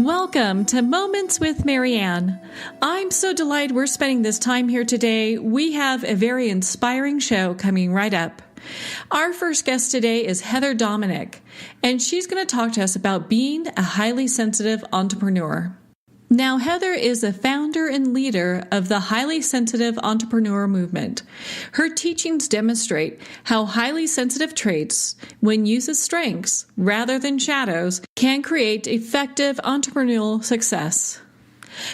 Welcome to Moments with Marianne. I'm so delighted we're spending this time here today. We have a very inspiring show coming right up. Our first guest today is Heather-Dominick, and she's going to talk to us about being a highly sensitive entrepreneur. Now, Heather is the founder and leader of the Highly Sensitive Entrepreneur Movement. Her teachings demonstrate how highly sensitive traits, when used as strengths rather than shadows, can create effective entrepreneurial success.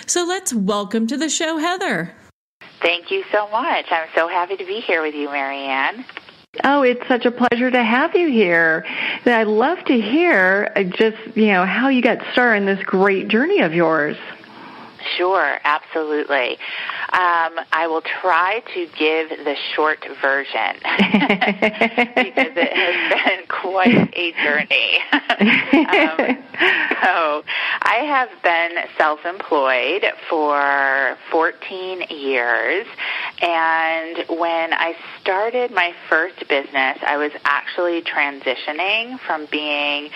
So let's welcome to the show, Heather. Thank you so much. I'm so happy to be here with you, Marianne. Oh, it's such a pleasure to have you here. I'd love to hear just, how you got started in this great journey of yours. Sure, absolutely. I will try to give the short version because it has been quite a journey. So I have been self-employed for 14 years, and when I started my first business, I was actually transitioning from being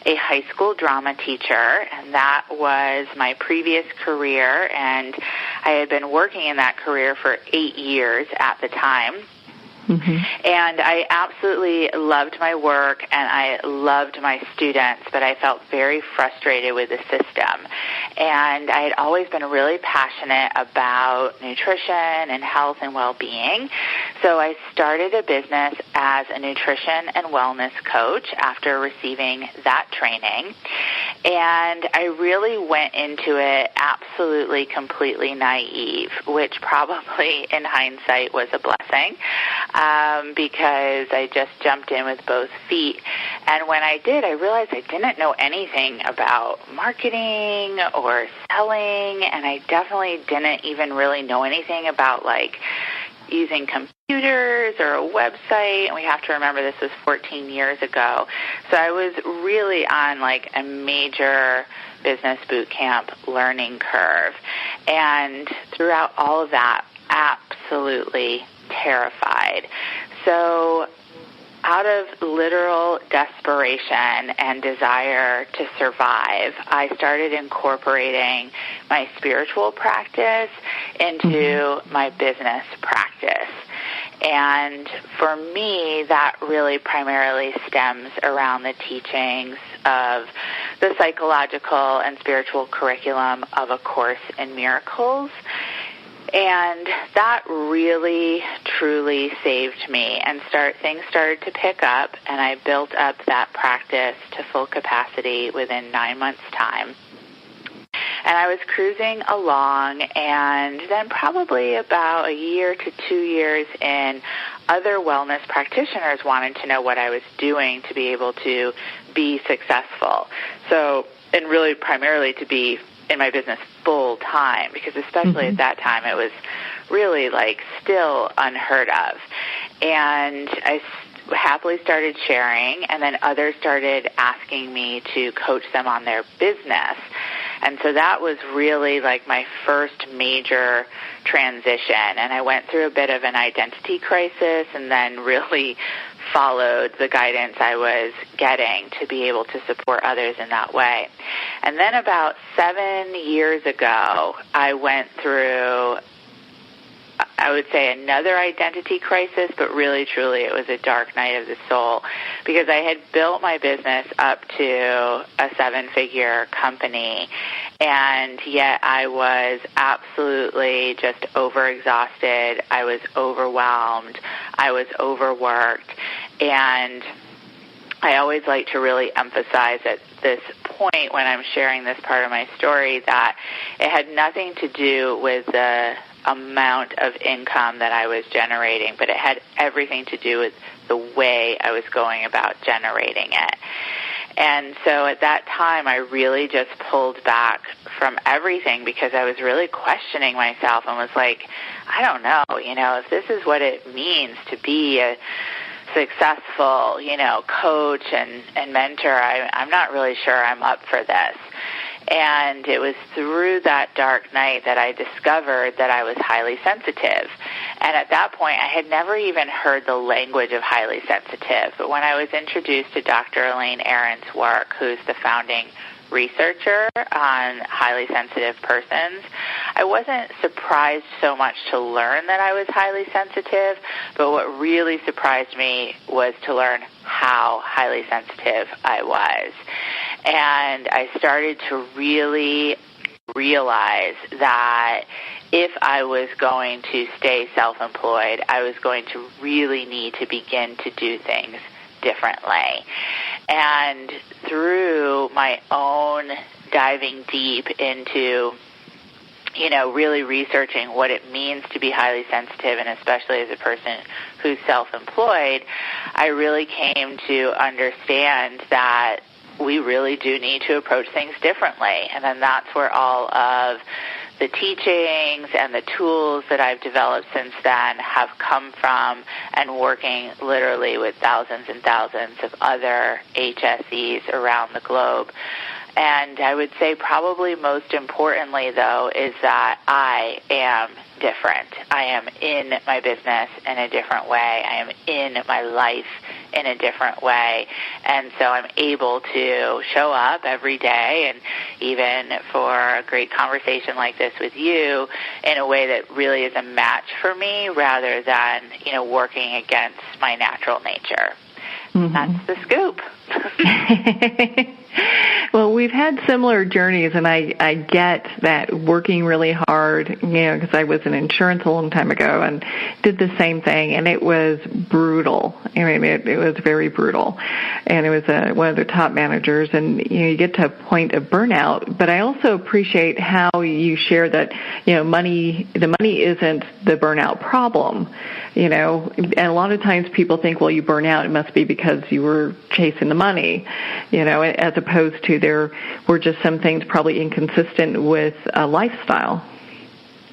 a high school drama teacher, and that was my previous career, and I had been working in that career for 8 years at the time. Mm-hmm. And I absolutely loved my work, and I loved my students, but I felt very frustrated with the system. And I had always been really passionate about nutrition and health and well-being. So I started a business as a nutrition and wellness coach after receiving that training. And I really went into it absolutely, completely naive, which probably in hindsight was a blessing. Because I just jumped in with both feet. And when I did, I realized I didn't know anything about marketing or selling, and I definitely didn't even really know anything about, using computers or a website. And we have to remember this was 14 years ago. So I was really on, a major business boot camp learning curve. And throughout all of that, absolutely terrified. So out of literal desperation and desire to survive, I started incorporating my spiritual practice into my business practice. And for me, that really primarily stems around the teachings of the psychological and spiritual curriculum of A Course in Miracles. And that really, truly saved me, and things started to pick up, and I built up that practice to full capacity within 9 months' time. And I was cruising along, and then probably about a year to 2 years in, other wellness practitioners wanted to know what I was doing to be able to be successful. So, and really primarily to be in my business full time, because especially at that time it was really still unheard of. And I happily started sharing, and then others started asking me to coach them on their business. And so that was really my first major transition. And I went through a bit of an identity crisis, and then really followed the guidance I was getting to be able to support others in that way. And then about 7 years ago, I went through, I would say, another identity crisis, but really, truly, it was a dark night of the soul, because I had built my business up to a 7-figure company, and yet I was absolutely just overexhausted. I was overwhelmed. I was overworked. And I always like to really emphasize at this point when I'm sharing this part of my story that it had nothing to do with the amount of income that I was generating, but it had everything to do with the way I was going about generating it. And so at that time, I really just pulled back from everything, because I was really questioning myself and was like, I don't know, if this is what it means to be a successful, coach and mentor, I'm not really sure I'm up for this. And it was through that dark night that I discovered that I was highly sensitive. And at that point, I had never even heard the language of highly sensitive. But when I was introduced to Dr. Elaine Aron's work, who's the founding researcher on highly sensitive persons. I wasn't surprised so much to learn that I was highly sensitive, but what really surprised me was to learn how highly sensitive I was. And I started to really realize that if I was going to stay self-employed, I was going to really need to begin to do things differently. And through my own diving deep into, really researching what it means to be highly sensitive, and especially as a person who's self-employed, I really came to understand that we really do need to approach things differently. And then that's where all of the teachings and the tools that I've developed since then have come from, and working literally with thousands and thousands of other HSEs around the globe. And I would say probably most importantly, though, is that I am different. I am in my business in a different way. I am in my life in a different way. And so I'm able to show up every day, and even for a great conversation like this with you, in a way that really is a match for me rather than, working against my natural nature. Mm-hmm. That's the scoop. Well, we've had similar journeys, and I get that working really hard, because I was in insurance a long time ago and did the same thing, and it was brutal. It was very brutal. And it was one of the top managers, and you get to a point of burnout. But I also appreciate how you share that, the money isn't the burnout problem. And a lot of times people think, well, you burn out, it must be because you were chasing the money, as opposed to there were just some things probably inconsistent with a lifestyle.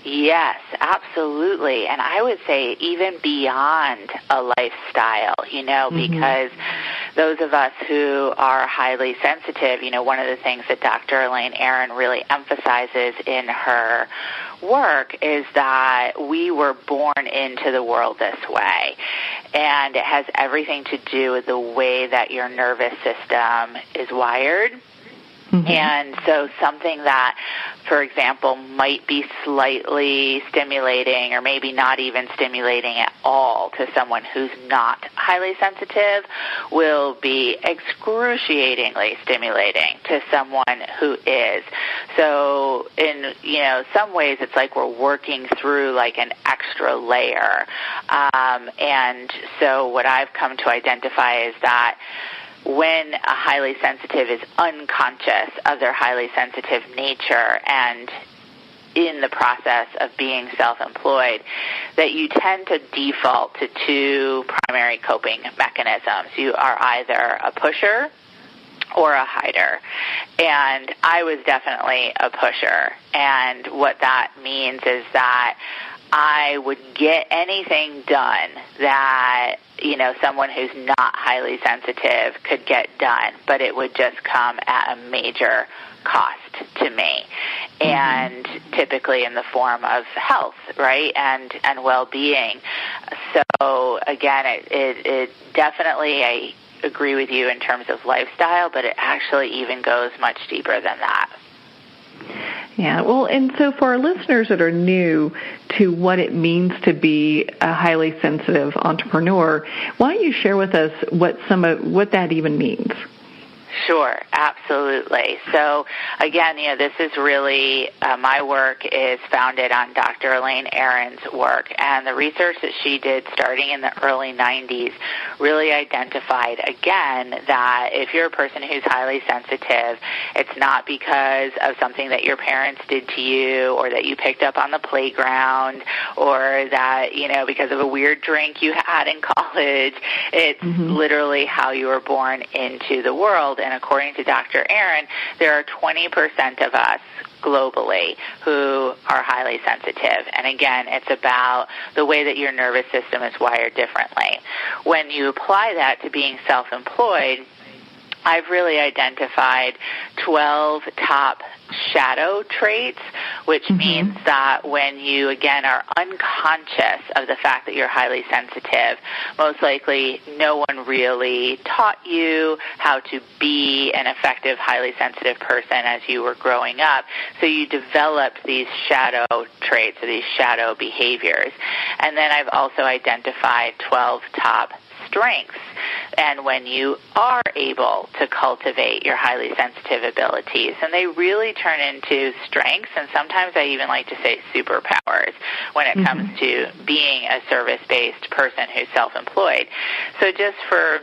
Yes, absolutely. And I would say even beyond a lifestyle, because those of us who are highly sensitive, one of the things that Dr. Elaine Aron really emphasizes in her work is that we were born into the world this way. And it has everything to do with the way that your nervous system is wired. Mm-hmm. And so something that, for example, might be slightly stimulating or maybe not even stimulating at all to someone who's not highly sensitive will be excruciatingly stimulating to someone who is. So in, some ways it's like we're working through like an extra layer. And so what I've come to identify is that when a highly sensitive is unconscious of their highly sensitive nature and in the process of being self-employed, that you tend to default to two primary coping mechanisms. You are either a pusher or a hider. And I was definitely a pusher. And what that means is that I would get anything done that, someone who's not highly sensitive could get done, but it would just come at a major cost to me, and typically in the form of health, right, and well-being. So, again, it definitely, I agree with you in terms of lifestyle, but it actually even goes much deeper than that. Yeah, well, and so for our listeners that are new to what it means to be a highly sensitive entrepreneur, why don't you share with us what that even means? Sure, absolutely. So, again, this is really, my work is founded on Dr. Elaine Aron's work, and the research that she did starting in the early 90s really identified, again, that if you're a person who's highly sensitive, it's not because of something that your parents did to you or that you picked up on the playground or that, because of a weird drink you had in college. It's literally how you were born into the world. And according to Dr. Aron, there are 20% of us globally who are highly sensitive. And again, it's about the way that your nervous system is wired differently. When you apply that to being self-employed, I've really identified 12 top shadow traits which means that when you, again, are unconscious of the fact that you're highly sensitive, most likely no one really taught you how to be an effective, highly sensitive person as you were growing up. So you developed these shadow traits or these shadow behaviors. And then I've also identified 12 top strengths. And when you are able to cultivate your highly sensitive abilities, and they really turn into strengths, and sometimes I even like to say superpowers when it comes to being a service-based person who's self-employed. So just for,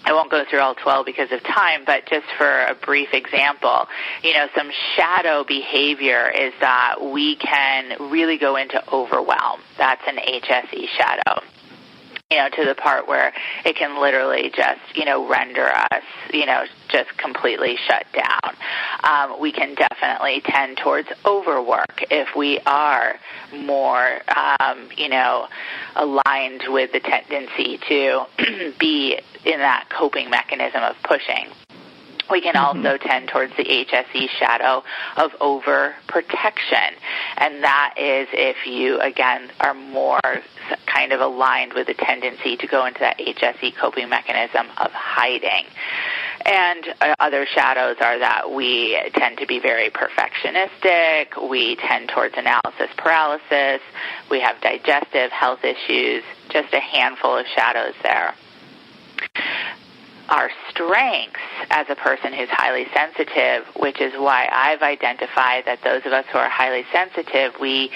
I won't go through all 12 because of time, but just for a brief example, some shadow behavior is that we can really go into overwhelm. That's an HSE shadow. To the part where it can literally just, render us, just completely shut down. We can definitely tend towards overwork if we are more, aligned with the tendency to be in that coping mechanism of pushing. We can also tend towards the HSE shadow of overprotection, and that is if you, again, are more kind of aligned with the tendency to go into that HSE coping mechanism of hiding. And other shadows are that we tend to be very perfectionistic, we tend towards analysis paralysis, we have digestive health issues, just a handful of shadows there. Our strengths as a person who's highly sensitive, which is why I've identified that those of us who are highly sensitive, we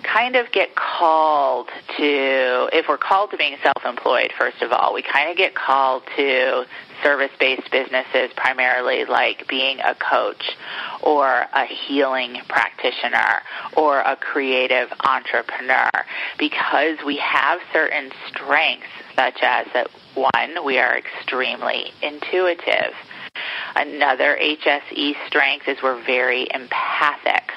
kind of get called to, if we're called to being self-employed, first of all, we kind of get called to service-based businesses, primarily like being a coach or a healing practitioner or a creative entrepreneur, because we have certain strengths, such as that, one, we are extremely intuitive. Another HSE strength is we're very empathic.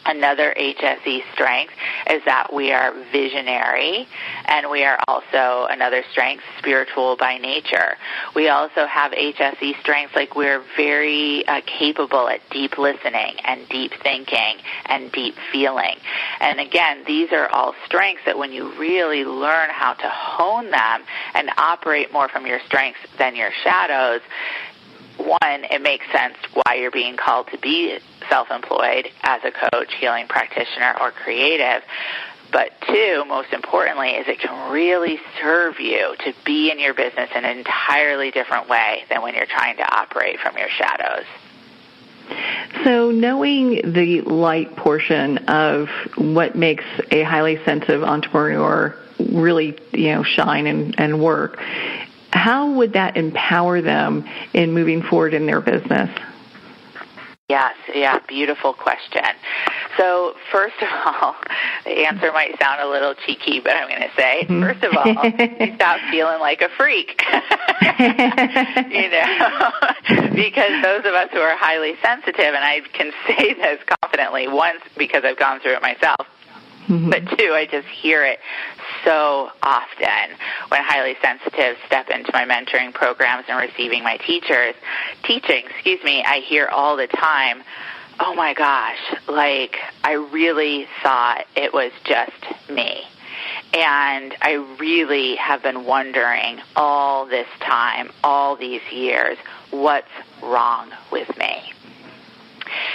Another HSE strength is that we are visionary, and we are also, another strength, spiritual by nature. We also have HSE strengths like we're very capable at deep listening and deep thinking and deep feeling. And again, these are all strengths that when you really learn how to hone them and operate more from your strengths than your shadows, one, it makes sense why you're being called to be self-employed as a coach, healing practitioner, or creative. But two, most importantly, is it can really serve you to be in your business in an entirely different way than when you're trying to operate from your shadows. So knowing the light portion of what makes a highly sensitive entrepreneur really, shine and work, how would that empower them in moving forward in their business? Yes, beautiful question. So first of all, the answer might sound a little cheeky, but I'm going to say, first of all, you stop feeling like a freak. Because those of us who are highly sensitive, and I can say this confidently, once, because I've gone through it myself, but two, I just hear it so often when highly sensitive step into my mentoring programs and receiving my teaching, I hear all the time, oh my gosh, like I really thought it was just me. And I really have been wondering all this time, all these years, what's wrong with me?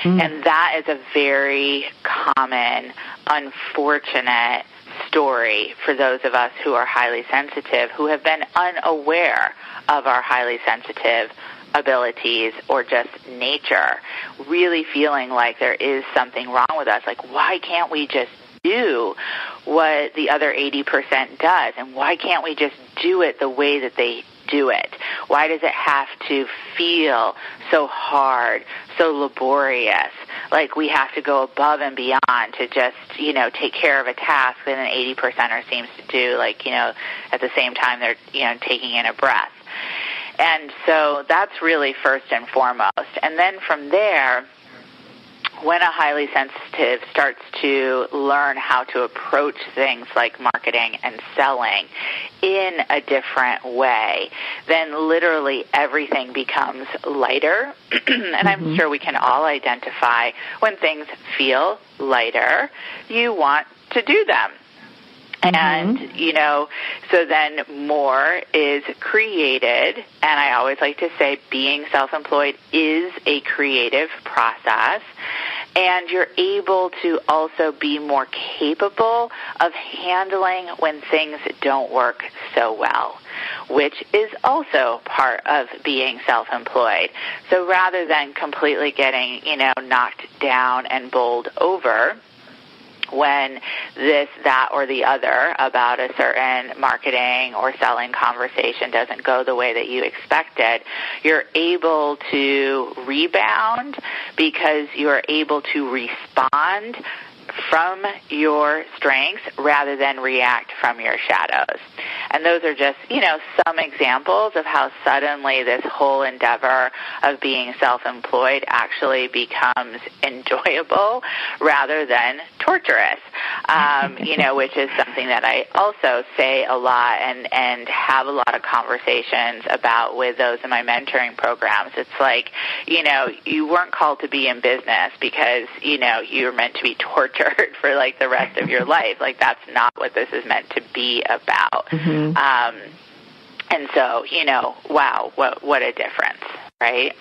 And that is a very common, unfortunate story for those of us who are highly sensitive, who have been unaware of our highly sensitive abilities or just nature, really feeling like there is something wrong with us. Like, why can't we just do what the other 80% does? And why can't we just do it the way that they do it? Why does it have to feel so hard, so laborious, like we have to go above and beyond to just, take care of a task that an 80%er seems to do, like, at the same time they're, taking in a breath. And so that's really first and foremost. And then from there, when a highly sensitive starts to learn how to approach things like marketing and selling in a different way, then literally everything becomes lighter. And I'm sure we can all identify when things feel lighter, you want to do them. And, so then more is created, and I always like to say being self-employed is a creative process, and you're able to also be more capable of handling when things don't work so well, which is also part of being self-employed. So rather than completely getting, knocked down and bowled over when this, that, or the other about a certain marketing or selling conversation doesn't go the way that you expected, you're able to rebound because you're able to respond from your strengths rather than react from your shadows. And those are just, some examples of how suddenly this whole endeavor of being self-employed actually becomes enjoyable rather than torturous, which is something that I also say a lot and have a lot of conversations about with those in my mentoring programs. It's like, you weren't called to be in business because, you're meant to be tortured for like the rest of your life. Like that's not what this is meant to be about. And so, wow, what a difference, right?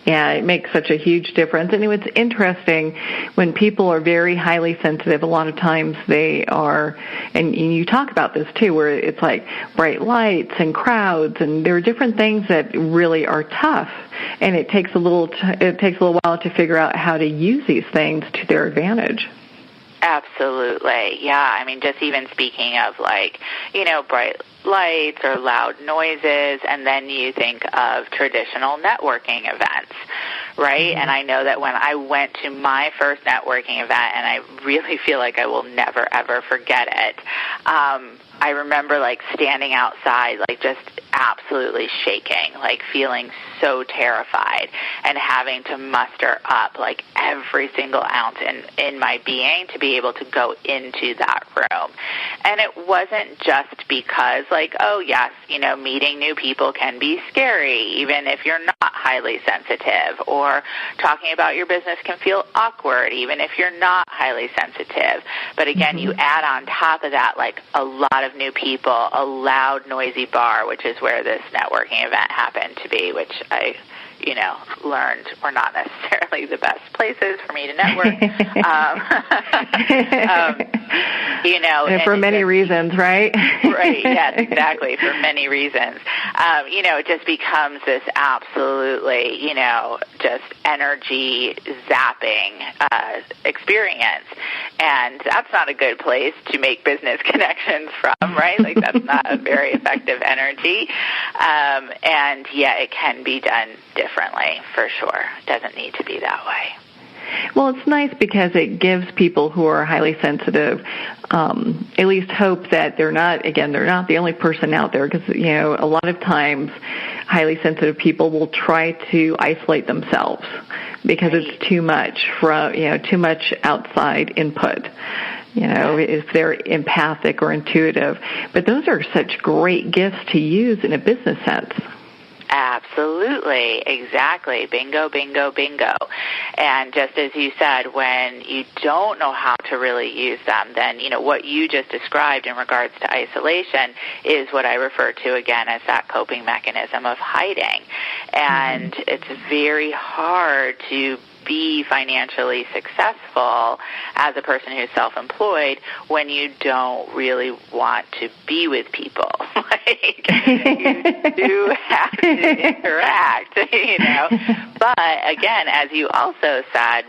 Yeah, it makes such a huge difference. And it's interesting when people are very highly sensitive, a lot of times they are, and you talk about this too, where it's like bright lights and crowds, and there are different things that really are tough. And it takes a little while to figure out how to use these things to their advantage. Absolutely. Yeah. I mean, just even speaking of like, bright lights or loud noises, and then you think of traditional networking events, right? And I know that when I went to my first networking event, and I really feel like I will never, ever forget it, I remember like standing outside, like just absolutely shaking, like feeling so terrified and having to muster up like every single ounce in my being to be able to go into that room. And it wasn't just because like, oh yes, meeting new people can be scary, even if you're not highly sensitive, or talking about your business can feel awkward, even if you're not highly sensitive. But again, you add on top of that like a lot of new people, a loud, noisy bar, which is where this networking event happened to be, which I, learned were not necessarily the best places for me to network. And for many reasons, right? Right, yes, exactly, for many reasons. It just becomes this absolutely, just energy zapping experience. And that's not a good place to make business connections from, right? Like that's not a very effective energy. And yeah, it can be done differently for sure. It doesn't need to be that way. Well, it's nice because it gives people who are highly sensitive at least hope that they're not the only person out there, because, a lot of times highly sensitive people will try to isolate themselves because it's too much too much outside input. If they're empathic or intuitive. But those are such great gifts to use in a business sense. Absolutely. Exactly. Bingo, bingo, bingo. And just as you said, when you don't know how to really use them, then, what you just described in regards to isolation is what I refer to again as that coping mechanism of hiding. And it's very hard to be financially successful as a person who's self-employed when you don't really want to be with people. Like, you do have to interact, But again, as you also said,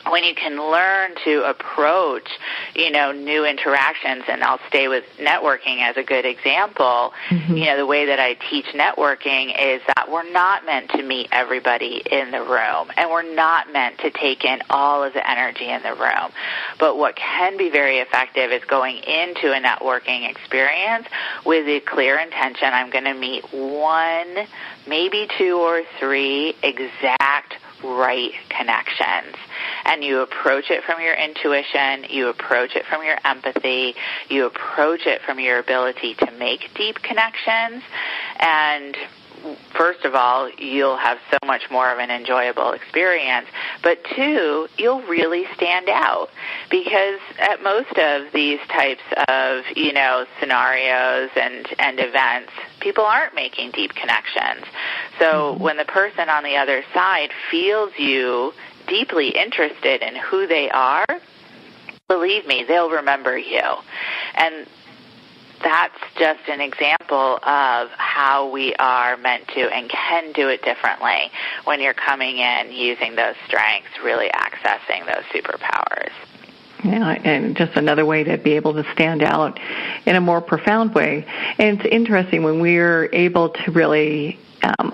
when you can learn to approach, new interactions, and I'll stay with networking as a good example, the way that I teach networking is that we're not meant to meet everybody in the room, and we're not meant to take in all of the energy in the room. But what can be very effective is going into a networking experience with a clear intention. I'm going to meet one, maybe two or three exact right connections. And you approach it from your intuition, you approach it from your empathy, you approach it from your ability to make deep connections, and first of all, you'll have so much more of an enjoyable experience, but two, you'll really stand out, because at most of these types of, scenarios and events, people aren't making deep connections. So when the person on the other side feels you deeply interested in who they are, believe me, they'll remember you. And that's just an example of how we are meant to and can do it differently when you're coming in using those strengths, really accessing those superpowers. Yeah, and just another way to be able to stand out in a more profound way. And it's interesting when we're able to really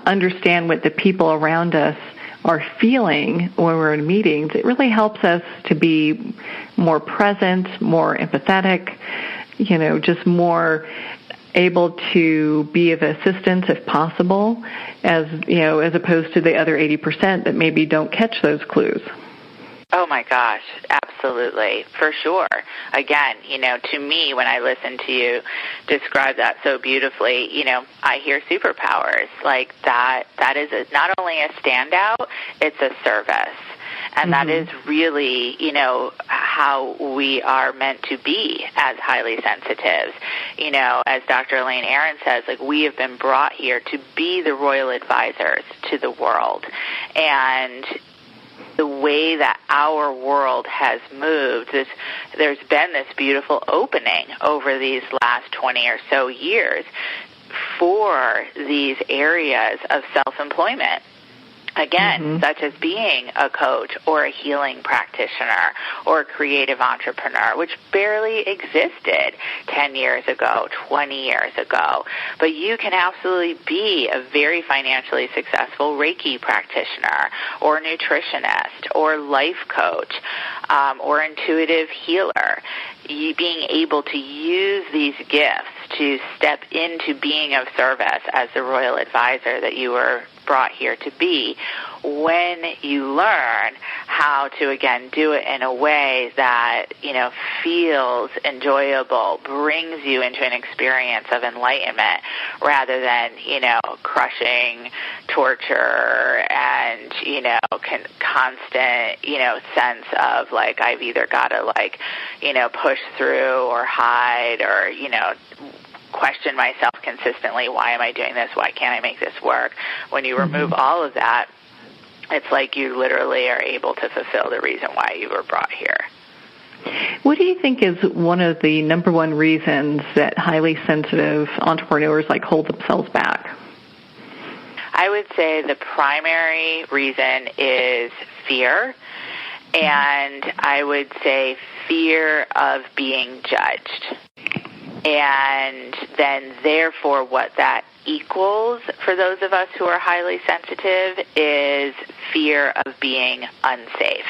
understand what the people around us are feeling when we're in meetings, it really helps us to be more present, more empathetic, just more able to be of assistance if possible, as opposed to the other 80% that maybe don't catch those clues. Oh my gosh, absolutely, for sure. Again, to me, when I listen to you describe that so beautifully, I hear superpowers. Like that is not only a standout, it's a service. And that is really, how we are meant to be as highly sensitives. As Dr. Elaine Aron says, we have been brought here to be the royal advisors to the world. And the way that our world has moved, there's been this beautiful opening over these last 20 or so years for these areas of self-employment. Again, such as being a coach or a healing practitioner or a creative entrepreneur, which barely existed 10 years ago, 20 years ago. But you can absolutely be a very financially successful Reiki practitioner or nutritionist or life coach or intuitive healer. You being able to use these gifts to step into being of service as the royal advisor that you were brought here to be, when you learn how to, again, do it in a way that, feels enjoyable, brings you into an experience of enlightenment rather than, crushing torture and, constant, sense of, I've either got to, push through or hide or, question myself consistently, why am I doing this? Why can't I make this work? When you remove all of that, it's like you literally are able to fulfill the reason why you were brought here. What do you think is one of the number one reasons that highly sensitive entrepreneurs hold themselves back? I would say the primary reason is fear, and I would say fear of being judged. And then, therefore, what that equals for those of us who are highly sensitive is fear of being unsafe.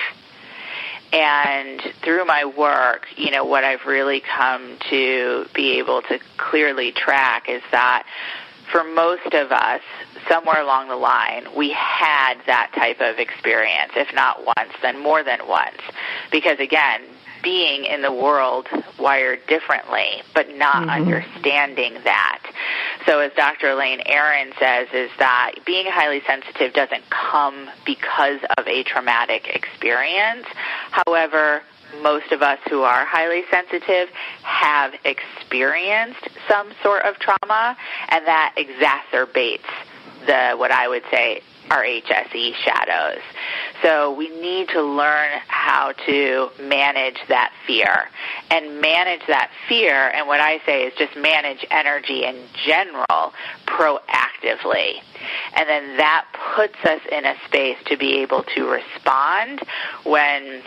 And through my work, what I've really come to be able to clearly track is that for most of us, somewhere along the line, we had that type of experience, if not once, then more than once. Because, again, being in the world wired differently, but not understanding that. So as Dr. Elaine Aron says, is that being highly sensitive doesn't come because of a traumatic experience. However, most of us who are highly sensitive have experienced some sort of trauma, and that exacerbates what I would say are HSE shadows. So we need to learn how to manage that fear. And manage that fear, and what I say is just manage energy in general proactively. And then that puts us in a space to be able to respond when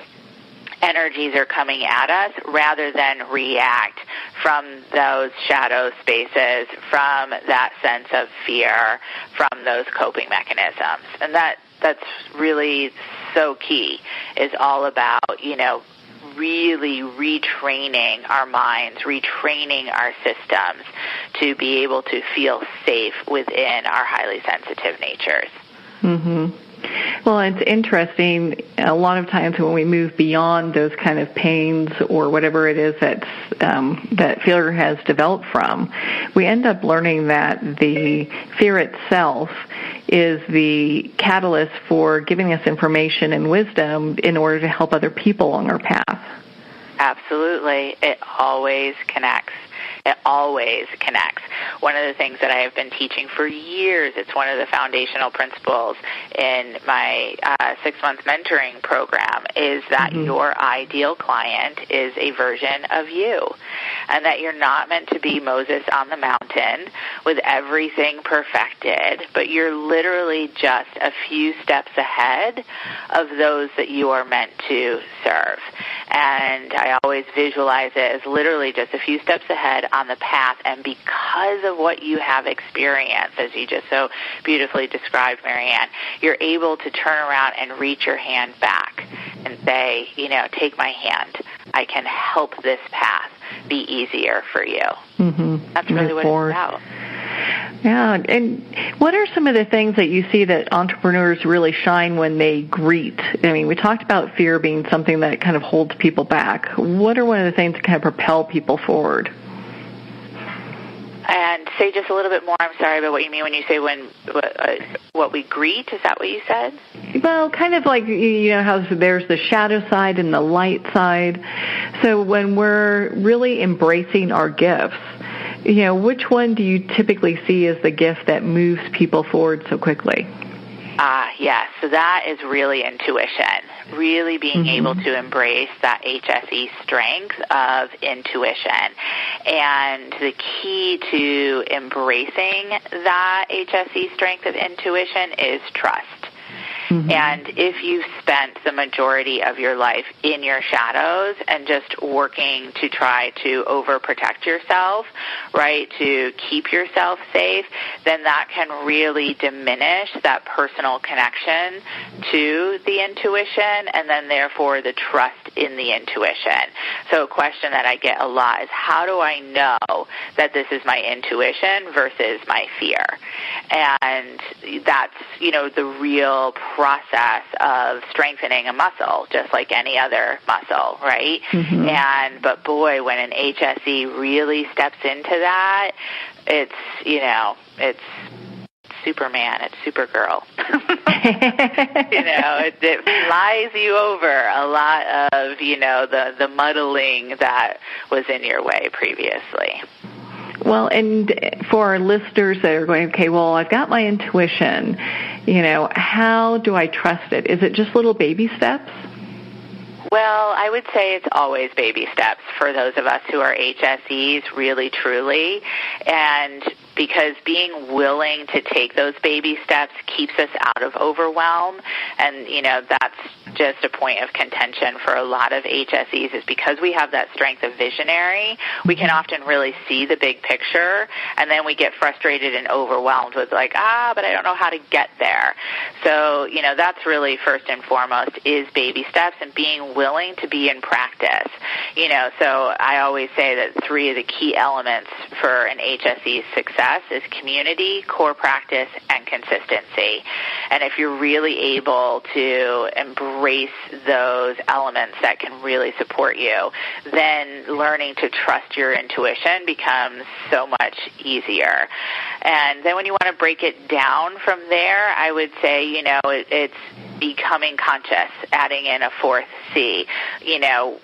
energies are coming at us rather than react from those shadow spaces, from that sense of fear, from those coping mechanisms. And that's really so key, is all about, really retraining our minds, retraining our systems to be able to feel safe within our highly sensitive natures. Well, it's interesting. A lot of times when we move beyond those kind of pains or whatever it is that fear has developed from, we end up learning that the fear itself is the catalyst for giving us information and wisdom in order to help other people along our path. Absolutely. It always connects. It always connects. One of the things that I have been teaching for years, it's one of the foundational principles in my 6-month mentoring program, is that your ideal client is a version of you, and that you're not meant to be Moses on the mountain with everything perfected, but you're literally just a few steps ahead of those that you are meant to serve. And I always visualize it as literally just a few steps ahead on the path, and because of what you have experienced, as you just so beautifully described, Marianne, you're able to turn around and reach your hand back and say, take my hand. I can help this path be easier for you. That's really what it's about. Yeah, and what are some of the things that you see that entrepreneurs really shine when they greet? I mean, we talked about fear being something that kind of holds people back. What are one of the things that kind of propel people forward? And say just a little bit more, I'm sorry, about what you mean when you say what we greet. Is that what you said? Well, kind of like, how there's the shadow side and the light side. So when we're really embracing our gifts, which one do you typically see as the gift that moves people forward so quickly? Yes. So that is really intuition, really being able to embrace that HSE strength of intuition. And the key to embracing that HSE strength of intuition is trust. And if you've spent the majority of your life in your shadows and just working to try to overprotect yourself, right, to keep yourself safe, then that can really diminish that personal connection to the intuition and then therefore the trust in the intuition. So a question that I get a lot is, how do I know that this is my intuition versus my fear? And that's, the real process of strengthening a muscle, just like any other muscle, right? But boy, when an HSE really steps into that, it's Superman, it's Supergirl. It flies you over a lot of, the muddling that was in your way previously. Well, and for our listeners that are going, okay, well, I've got my intuition, how do I trust it? Is it just little baby steps? Well, I would say it's always baby steps for those of us who are HSEs, really, truly. And because being willing to take those baby steps keeps us out of overwhelm. And, that's just a point of contention for a lot of HSEs, is because we have that strength of visionary, we can often really see the big picture, and then we get frustrated and overwhelmed with but I don't know how to get there. So, that's really first and foremost is baby steps and being willing to be in practice. So I always say that 3 of the key elements for an HSE's success is community, core practice, and consistency. And if you're really able to embrace those elements that can really support you, then learning to trust your intuition becomes so much easier. And then when you want to break it down from there, I would say, it's becoming conscious, adding in a 4th C.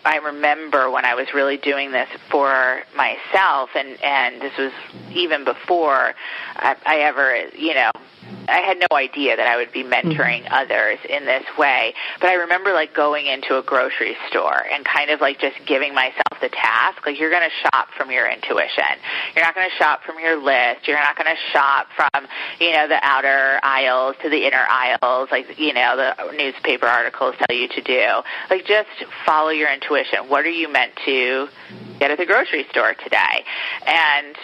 I remember when I was really doing this for myself, and this was even before I ever, I had no idea that I would be mentoring others in this way. But I remember going into a grocery store and kind of just giving myself the task. You're going to shop from your intuition. You're not going to shop from your list. You're not going to shop from, the outer aisles to the inner aisles, the newspaper articles tell you to do. Just follow your intuition. What are you meant to get at the grocery store today? And,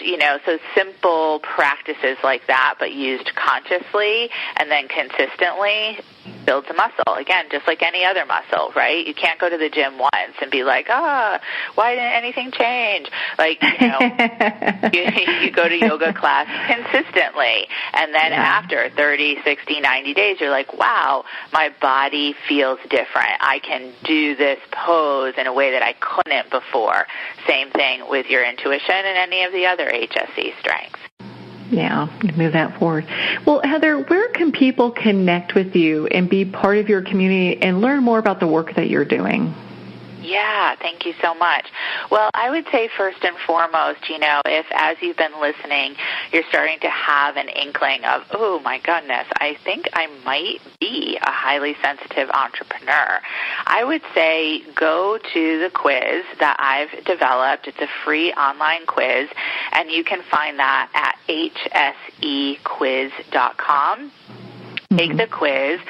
so simple practices like that, but used consciously and then consistently, builds a muscle. Again, just like any other muscle, right? You can't go to the gym once and be like, why didn't anything change? Like, you go to yoga class consistently, and then after 30, 60, 90 days, you're like, wow, my body feels different. I can do this pose in a way that I couldn't before. Same thing with your intuition and any of the other HSE strengths. Yeah, move that forward. Well, Heather, where can people connect with you and be part of your community and learn more about the work that you're doing? Yeah, thank you so much. Well, I would say first and foremost, if as you've been listening, you're starting to have an inkling of, oh my goodness, I think I might be a highly sensitive entrepreneur, I would say go to the quiz that I've developed. It's a free online quiz, and you can find that at hsequiz.com. Take the quiz.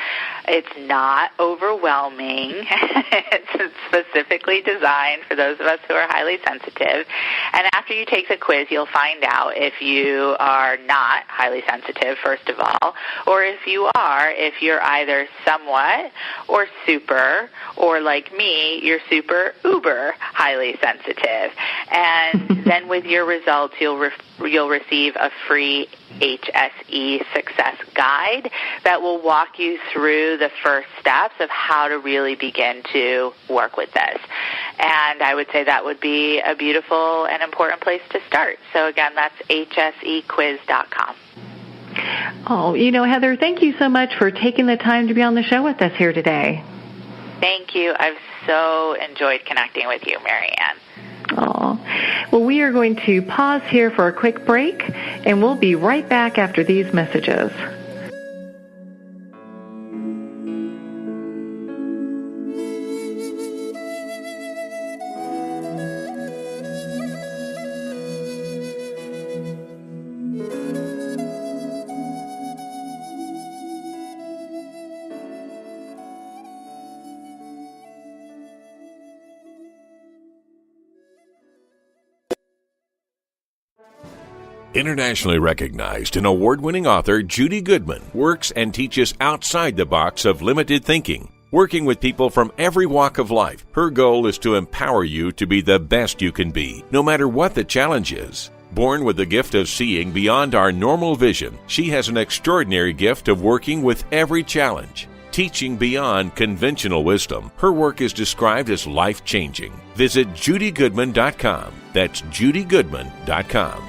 It's not overwhelming. It's specifically designed for those of us who are highly sensitive. And after you take the quiz, you'll find out if you are not highly sensitive, first of all, or if you are, if you're either somewhat or super, or like me, you're super uber highly sensitive. And then with your results, you'll receive a free HSE success guide that will walk you through the first steps of how to really begin to work with this. And I would say that would be a beautiful and important place to start. So again, that's hsequiz.com. Oh, Heather, thank you so much for taking the time to be on the show with us here today. Thank you. I've so enjoyed connecting with you, Marianne. Oh, well, we are going to pause here for a quick break, and we'll be right back after these messages. Internationally recognized and award-winning author Judy Goodman works and teaches outside the box of limited thinking. Working with people from every walk of life, her goal is to empower you to be the best you can be, no matter what the challenge is. Born with the gift of seeing beyond our normal vision, she has an extraordinary gift of working with every challenge. Teaching beyond conventional wisdom, her work is described as life-changing. Visit judygoodman.com. That's judygoodman.com.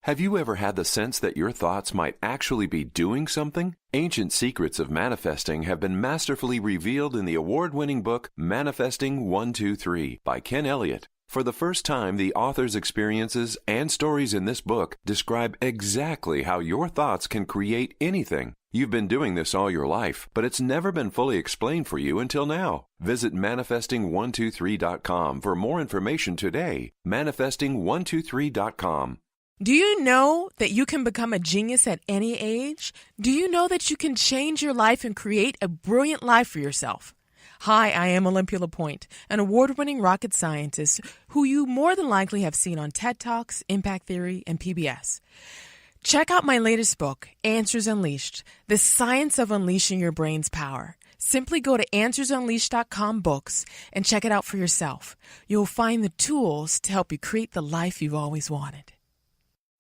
Have you ever had the sense that your thoughts might actually be doing something? Ancient secrets of manifesting have been masterfully revealed in the award-winning book Manifesting 1-2-3 by Ken Elliott. For the first time, the author's experiences and stories in this book describe exactly how your thoughts can create anything. You've been doing this all your life, but it's never been fully explained for you until now. Visit manifesting123.com for more information today. Manifesting123.com. Do you know that you can become a genius at any age? Do you know that you can change your life and create a brilliant life for yourself? Hi, I am Olympia LaPointe, an award-winning rocket scientist who you more than likely have seen on TED Talks, Impact Theory, and PBS. Check out my latest book, Answers Unleashed, The Science of Unleashing Your Brain's Power. Simply go to AnswersUnleashed.com books and check it out for yourself. You'll find the tools to help you create the life you've always wanted.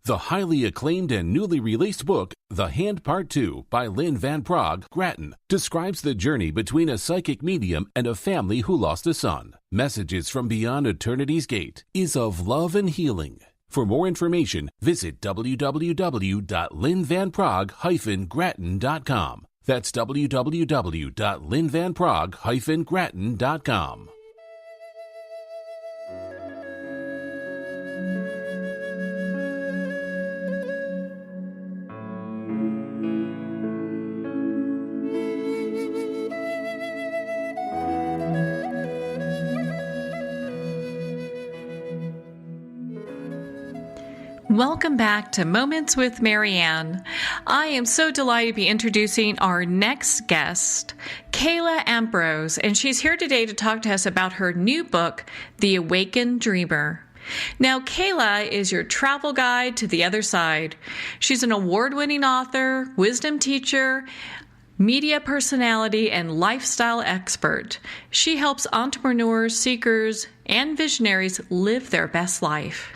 The highly acclaimed and newly released book, The Hand Part 2 by Lynn Van Praagh Grattan, describes the journey between a psychic medium and a family who lost a son. Messages from Beyond Eternity's Gate is of love and healing. For more information, visit www.lynnvanpraagh-grattan.com. That's www.lynnvanpraagh-grattan.com. Welcome back to Moments with Marianne. I am so delighted to be introducing our next guest, kala-ambrose, and she's here today to talk to us about her new book, The Awakened Dreamer. Now, Kayla is your travel guide to the other side. She's an award-winning author, wisdom teacher, media personality, and lifestyle expert. She helps entrepreneurs, seekers, and visionaries live their best life.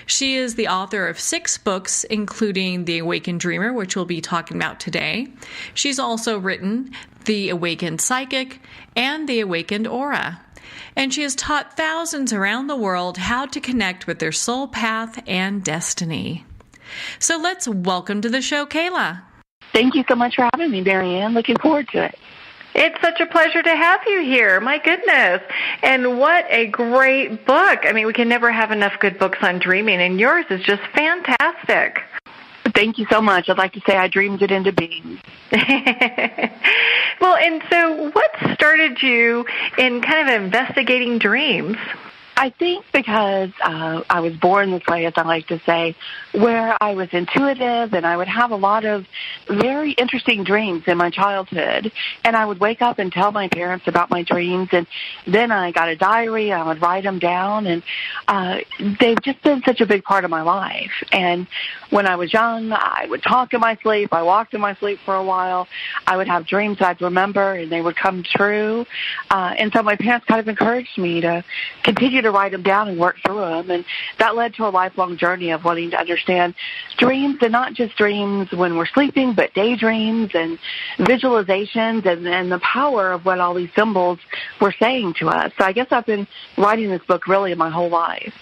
She is the author of 6 books, including The Awakened Dreamer, which we'll be talking about today. She's also written The Awakened Psychic and The Awakened Aura. And she has taught thousands around the world how to connect with their soul path and destiny. So let's welcome to the show, Kayla. Thank you so much for having me, Marianne. Looking forward to it. It's such a pleasure to have you here. My goodness. And what a great book. I mean, we can never have enough good books on dreaming, and yours is just fantastic. Thank you so much. I'd like to say I dreamed it into being. Well, and so what started you in kind of investigating dreams? I think because I was born this way, as I like to say, where I was intuitive and I would have a lot of very interesting dreams in my childhood. And I would wake up and tell my parents about my dreams. And then I got a diary. I would write them down. And they've just been such a big part of my life. And when I was young, I would talk in my sleep. I walked in my sleep for a while. I would have dreams I'd remember, and they would come true. And so my parents kind of encouraged me to continue to write them down and work through them. And that led to a lifelong journey of wanting to understand dreams, and not just dreams when we're sleeping, but daydreams and visualizations and the power of what all these symbols were saying to us. So I guess I've been writing this book really my whole life.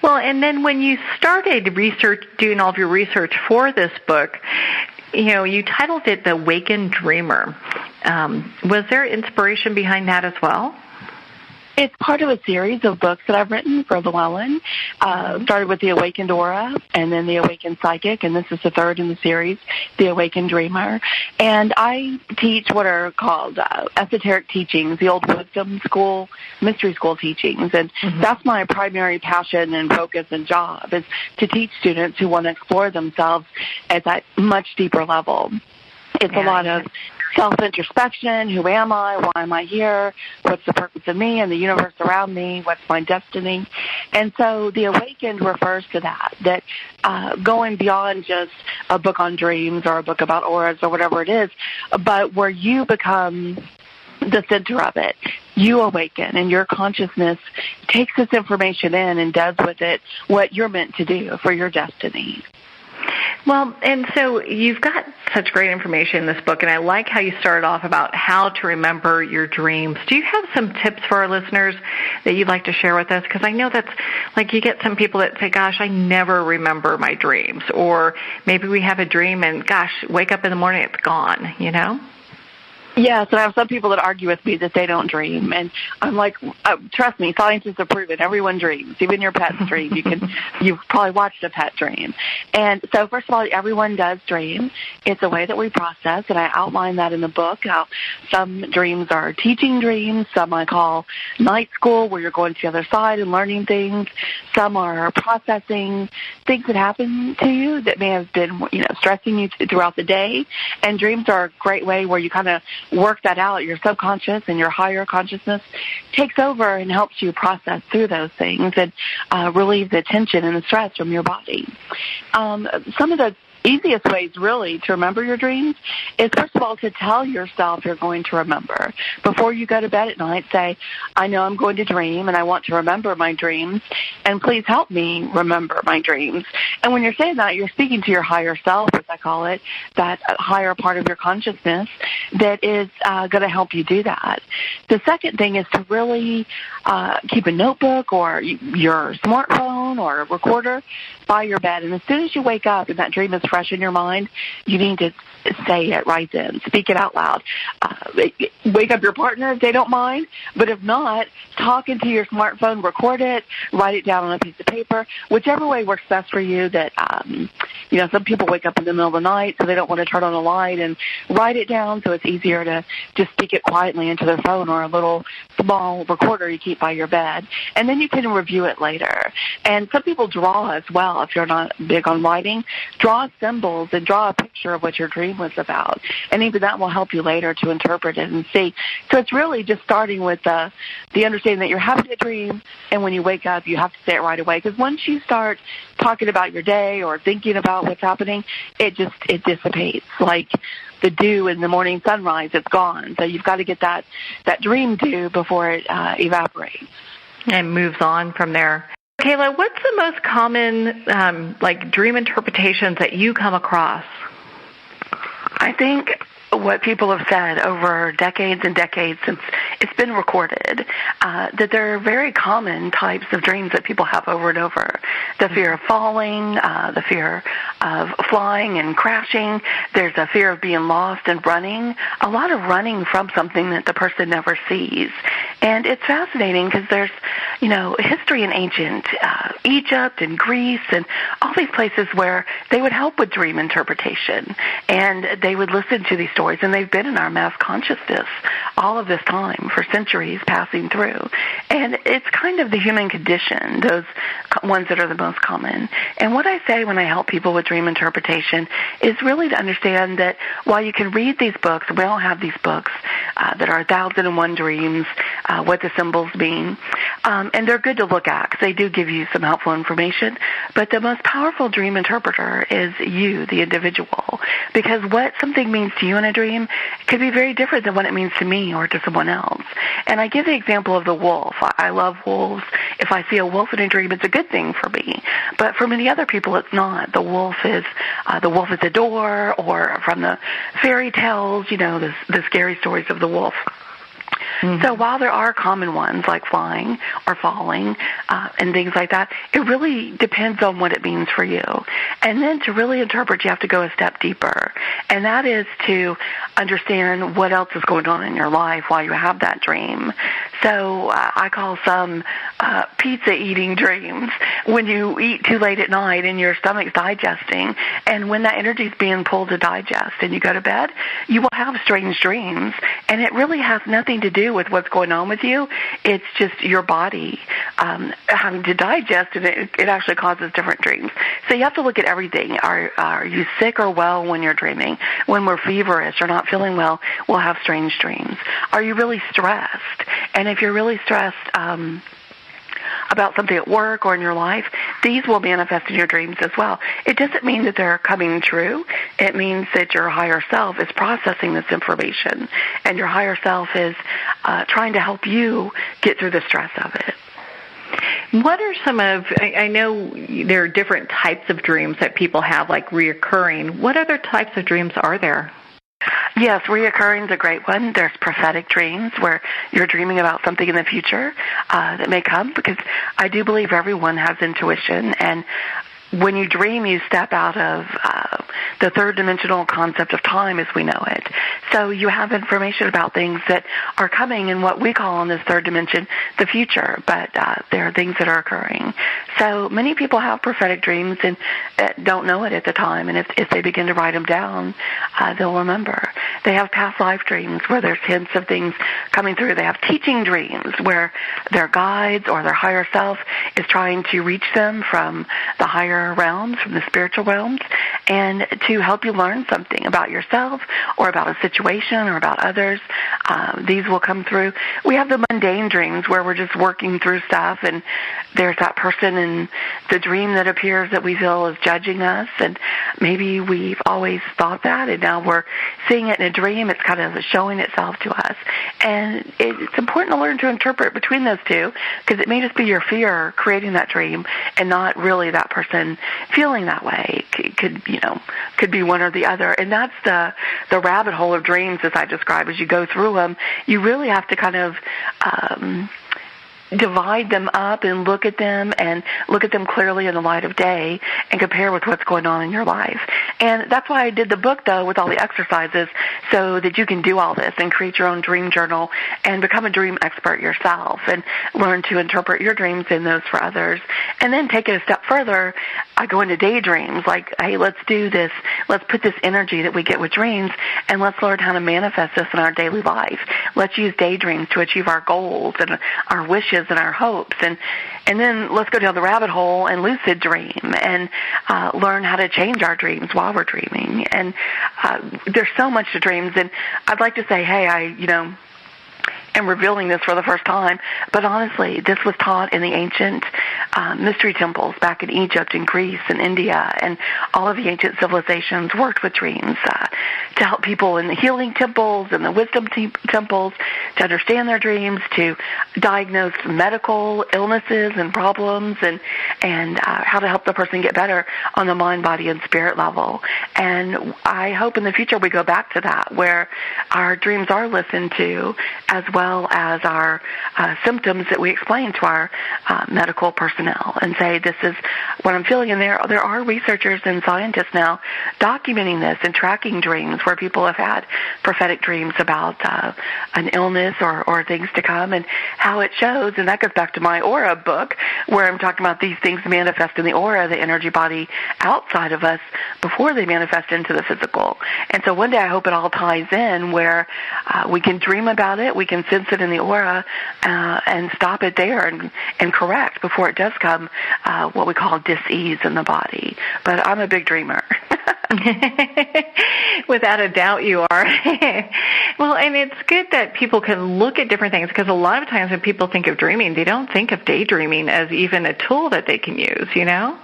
Well, and then when you started doing all of your research for this book, you titled it The Awakened Dreamer. Was there inspiration behind that as well? It's part of a series of books that I've written for Llewellyn. Started with The Awakened Aura, and then The Awakened Psychic, and this is the third in the series, The Awakened Dreamer. And I teach what are called esoteric teachings, the old wisdom school, mystery school teachings. And that's my primary passion and focus and job, is to teach students who want to explore themselves at that much deeper level. It's a lot of self-introspection. Who am I? Why am I here? What's the purpose of me and the universe around me? What's my destiny? And so The Awakened refers to that going beyond just a book on dreams or a book about auras or whatever it is, but where you become the center of it. You awaken, and your consciousness takes this information in and does with it what you're meant to do for your destiny. Well, and so you've got such great information in this book, and I like how you started off about how to remember your dreams. Do you have some tips for our listeners that you'd like to share with us? Because I know that's, like, you get some people that say, gosh, I never remember my dreams. Or maybe we have a dream and, gosh, wake up in the morning, it's gone, Yes, and I have some people that argue with me that they don't dream, and I'm like, trust me, scientists have proven everyone dreams, even your pets dream. You've probably watched a pet dream. And so, first of all, everyone does dream. It's a way that we process, and I outline that in the book. How some dreams are teaching dreams, some I call night school, where you're going to the other side and learning things. Some are processing things that happen to you that may have been, stressing you throughout the day. And dreams are a great way where you kind of work that out. Your subconscious and your higher consciousness takes over and helps you process through those things and relieve the tension and the stress from your body. Some of the easiest ways, really, to remember your dreams is, first of all, to tell yourself you're going to remember. Before you go to bed at night, say, I know I'm going to dream, and I want to remember my dreams, and please help me remember my dreams. And when you're saying that, you're speaking to your higher self, as I call it, that higher part of your consciousness that is going to help you do that. The second thing is to really keep a notebook or your smartphone or a recorder by your bed. And as soon as you wake up and that dream is fresh in your mind, you need to say it right then. Speak it out loud. Wake up your partner if they don't mind. But if not, talk into your smartphone, record it, write it down on a piece of paper, whichever way works best for you. That some people wake up in the middle of the night, so they don't want to turn on a light, and write it down so it's easier to just speak it quietly into their phone or a little small recorder you keep by your bed. And then you can review it later. And some people draw as well. If you're not big on writing, draw symbols and draw a picture of what your dream was about. And even that will help you later to interpret interpret it and see. So it's really just starting with the understanding that you're having a dream, and when you wake up, you have to say it right away. Because once you start talking about your day or thinking about what's happening, it dissipates. Like the dew in the morning sunrise, it's gone. So you've got to get that dream dew before it evaporates. And moves on from there. Kayla, what's the most common dream interpretations that you come across? I think what people have said over decades and decades since it's been recorded, that there are very common types of dreams that people have over and over. The fear of falling, the fear of flying and crashing. There's a fear of being lost and running. A lot of running from something that the person never sees. And it's fascinating because there's, history in ancient Egypt and Greece and all these places where they would help with dream interpretation. And they would listen to these stories, and they've been in our mass consciousness all of this time for centuries passing through. And it's kind of the human condition, those ones that are the most common. And what I say when I help people with dream interpretation is really to understand that while you can read these books, we all have these books that are 1,001 Dreams, what the symbols mean, and they're good to look at because they do give you some helpful information. But the most powerful dream interpreter is you, the individual, because what something means to you in a dream could be very different than what it means to me or to someone else. And I give the example of the wolf. I love wolves. If I see a wolf in a dream, it's a good thing for me. But for many other people, it's not. The wolf is at the door, or from the fairy tales, the scary stories of the wolf. Mm-hmm. So while there are common ones like flying or falling and things like that, it really depends on what it means for you. And then to really interpret, you have to go a step deeper. And that is to understand what else is going on in your life while you have that dream. So I call some pizza-eating dreams, when you eat too late at night and your stomach's digesting, and when that energy is being pulled to digest and you go to bed, you will have strange dreams. And it really has nothing to do with what's going on with you. It's just your body having to digest, and it actually causes different dreams. So you have to look at everything. Are you sick or well when you're dreaming? When we're feverish or not feeling well, we'll have strange dreams. Are you really stressed? And if you're really stressed about something at work or in your life, these will manifest in your dreams as well. It doesn't mean that they're coming true. It means that your higher self is processing this information, and your higher self is trying to help you get through the stress of it. What are I know there are different types of dreams that people have, like reoccurring. What other types of dreams are there? Yes, reoccurring is a great one. There's prophetic dreams where you're dreaming about something in the future that may come, because I do believe everyone has intuition, and when you dream, you step out of the third-dimensional concept of time as we know it. So you have information about things that are coming in what we call in this third dimension the future, but there are things that are occurring. So many people have prophetic dreams and don't know it at the time, and if they begin to write them down, they'll remember. They have past life dreams where there's hints of things coming through. They have teaching dreams where their guides or their higher self is trying to reach them from the higher realms, from the spiritual realms, and to help you learn something about yourself or about a situation or about others. These will come through. We have the mundane dreams where we're just working through stuff, and there's that person in the dream that appears that we feel is judging us, and maybe we've always thought that, and now we're seeing it in a dream. It's kind of showing itself to us. And it's important to learn to interpret between those two, because it may just be your fear creating that dream and not really that person feeling that way. It could be one or the other. And that's the rabbit hole of dreams, as I describe. As you go through them, you really have to kind of divide them up and look at them clearly in the light of day and compare with what's going on in your life. And that's why I did the book, though, with all the exercises, so that you can do all this and create your own dream journal and become a dream expert yourself and learn to interpret your dreams and those for others. And then take it a step further. I go into daydreams, like, hey, let's do this. Let's put this energy that we get with dreams, and let's learn how to manifest this in our daily life. Let's use daydreams to achieve our goals and our wishes wishes and our hopes. And then let's go down the rabbit hole and lucid dream and learn how to change our dreams while we're dreaming. And there's so much to dreams. And I'd like to say, hey, am revealing this for the first time, but honestly, this was taught in the ancient mystery temples back in Egypt and Greece and India, and all of the ancient civilizations worked with dreams to help people in the healing temples and the wisdom temples to understand their dreams, to diagnose medical illnesses and problems, and how to help the person get better on the mind, body, and spirit level. And I hope in the future we go back to that, where our dreams are listened to, as well as our symptoms that we explain to our medical personnel and say, this is what I'm feeling. And there are researchers and scientists now documenting this and tracking dreams where people have had prophetic dreams about an illness or things to come, and how it shows. And that goes back to my aura book, where I'm talking about these things manifest in the aura, the energy body outside of us, before they manifest into the physical. And so one day I hope it all ties in, where we can dream about it, we can sense it in the aura, and stop it there and correct before it does come what we call dis-ease in the body. But I'm a big dreamer. Without a doubt you are. Well, and it's good that people can look at different things, because a lot of times when people think of dreaming, they don't think of daydreaming as even a tool that they can use, you know?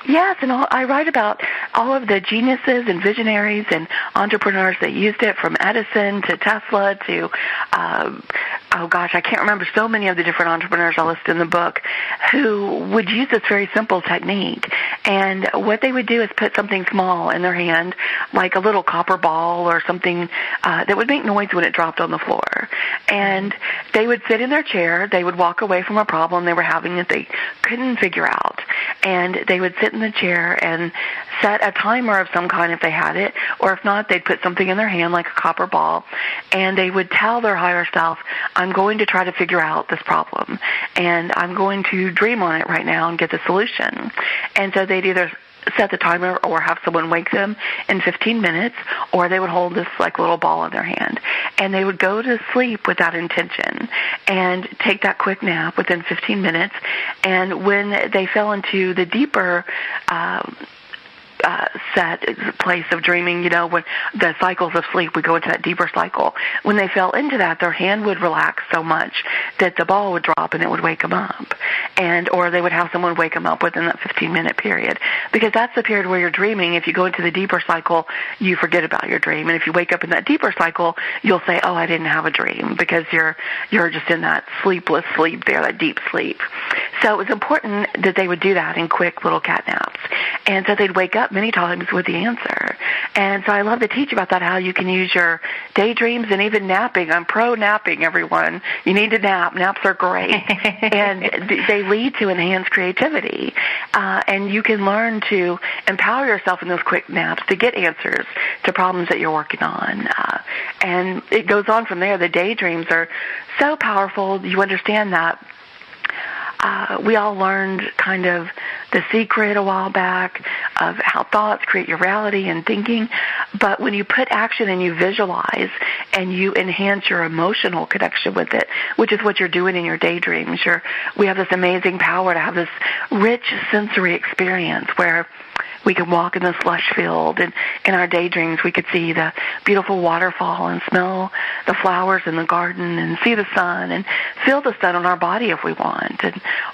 Yes, and I write about all of the geniuses and visionaries and entrepreneurs that used it, from Edison to Tesla to, I can't remember so many of the different entrepreneurs I list in the book, who would use this very simple technique. And what they would do is put something small in their hand, like a little copper ball or something that would make noise when it dropped on the floor. And they would sit in their chair, they would walk away from a problem they were having that they couldn't figure out, and they would sit in the chair and set a timer of some kind if they had it, or if not, they'd put something in their hand like a copper ball, and they would tell their higher self, I'm going to try to figure out this problem, and I'm going to dream on it right now and get the solution. And so they'd either set the timer or have someone wake them in 15 minutes, or they would hold this like little ball in their hand, and they would go to sleep with that intention and take that quick nap within 15 minutes. And when they fell into the deeper set place of dreaming, when the cycles of sleep, we go into that deeper cycle. When they fell into that, their hand would relax so much that the ball would drop and it would wake them up. Or they would have someone wake them up within that 15-minute period, because that's the period where you're dreaming. If you go into the deeper cycle, you forget about your dream. And if you wake up in that deeper cycle, you'll say, oh, I didn't have a dream, because you're just in that sleepless sleep there, that deep sleep. So it was important that they would do that in quick little cat naps. And so they'd wake up many times with the answer. And so I love to teach about that, how you can use your daydreams and even napping. I'm pro-napping, everyone. You need to nap. Naps are great. And they lead to enhanced creativity. And you can learn to empower yourself in those quick naps to get answers to problems that you're working on. And it goes on from there. The daydreams are so powerful. You understand that. We all learned kind of the secret a while back of how thoughts create your reality and thinking. But when you put action and you visualize and you enhance your emotional connection with it, which is what you're doing in your daydreams, we have this amazing power to have this rich sensory experience where we could walk in this lush field, and in our daydreams we could see the beautiful waterfall and smell the flowers in the garden and see the sun and feel the sun on our body if we want.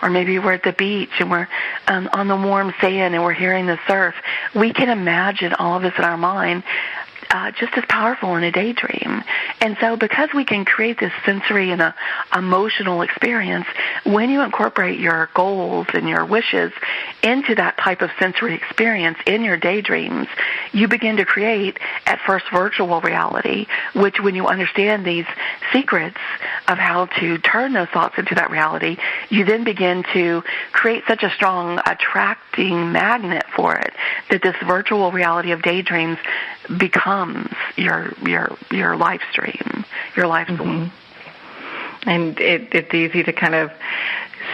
Or maybe we're at the beach and we're on the warm sand and we're hearing the surf. We can imagine all of this in our mind, just as powerful in a daydream. And so because we can create this sensory and emotional experience, when you incorporate your goals and your wishes into that type of sensory experience in your daydreams, you begin to create, at first, virtual reality, which when you understand these secrets of how to turn those thoughts into that reality, you then begin to create such a strong attracting magnet for it that this virtual reality of daydreams becomes your life stream, your life goal. And it's easy to kind of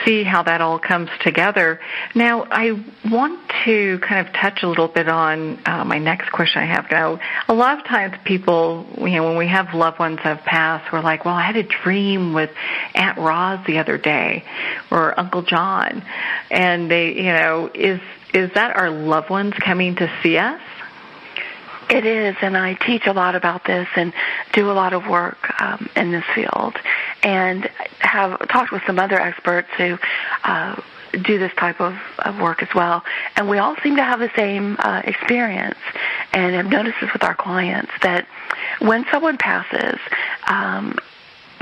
see how that all comes together. Now, I want to kind of touch a little bit on my next question I have. Now, a lot of times people, when we have loved ones that have passed, we're like, well, I had a dream with Aunt Roz the other day or Uncle John. And they, is that our loved ones coming to see us? It is, and I teach a lot about this and do a lot of work in this field, and have talked with some other experts who do this type of work as well. And we all seem to have the same experience, and I've noticed this with our clients, that when someone passes,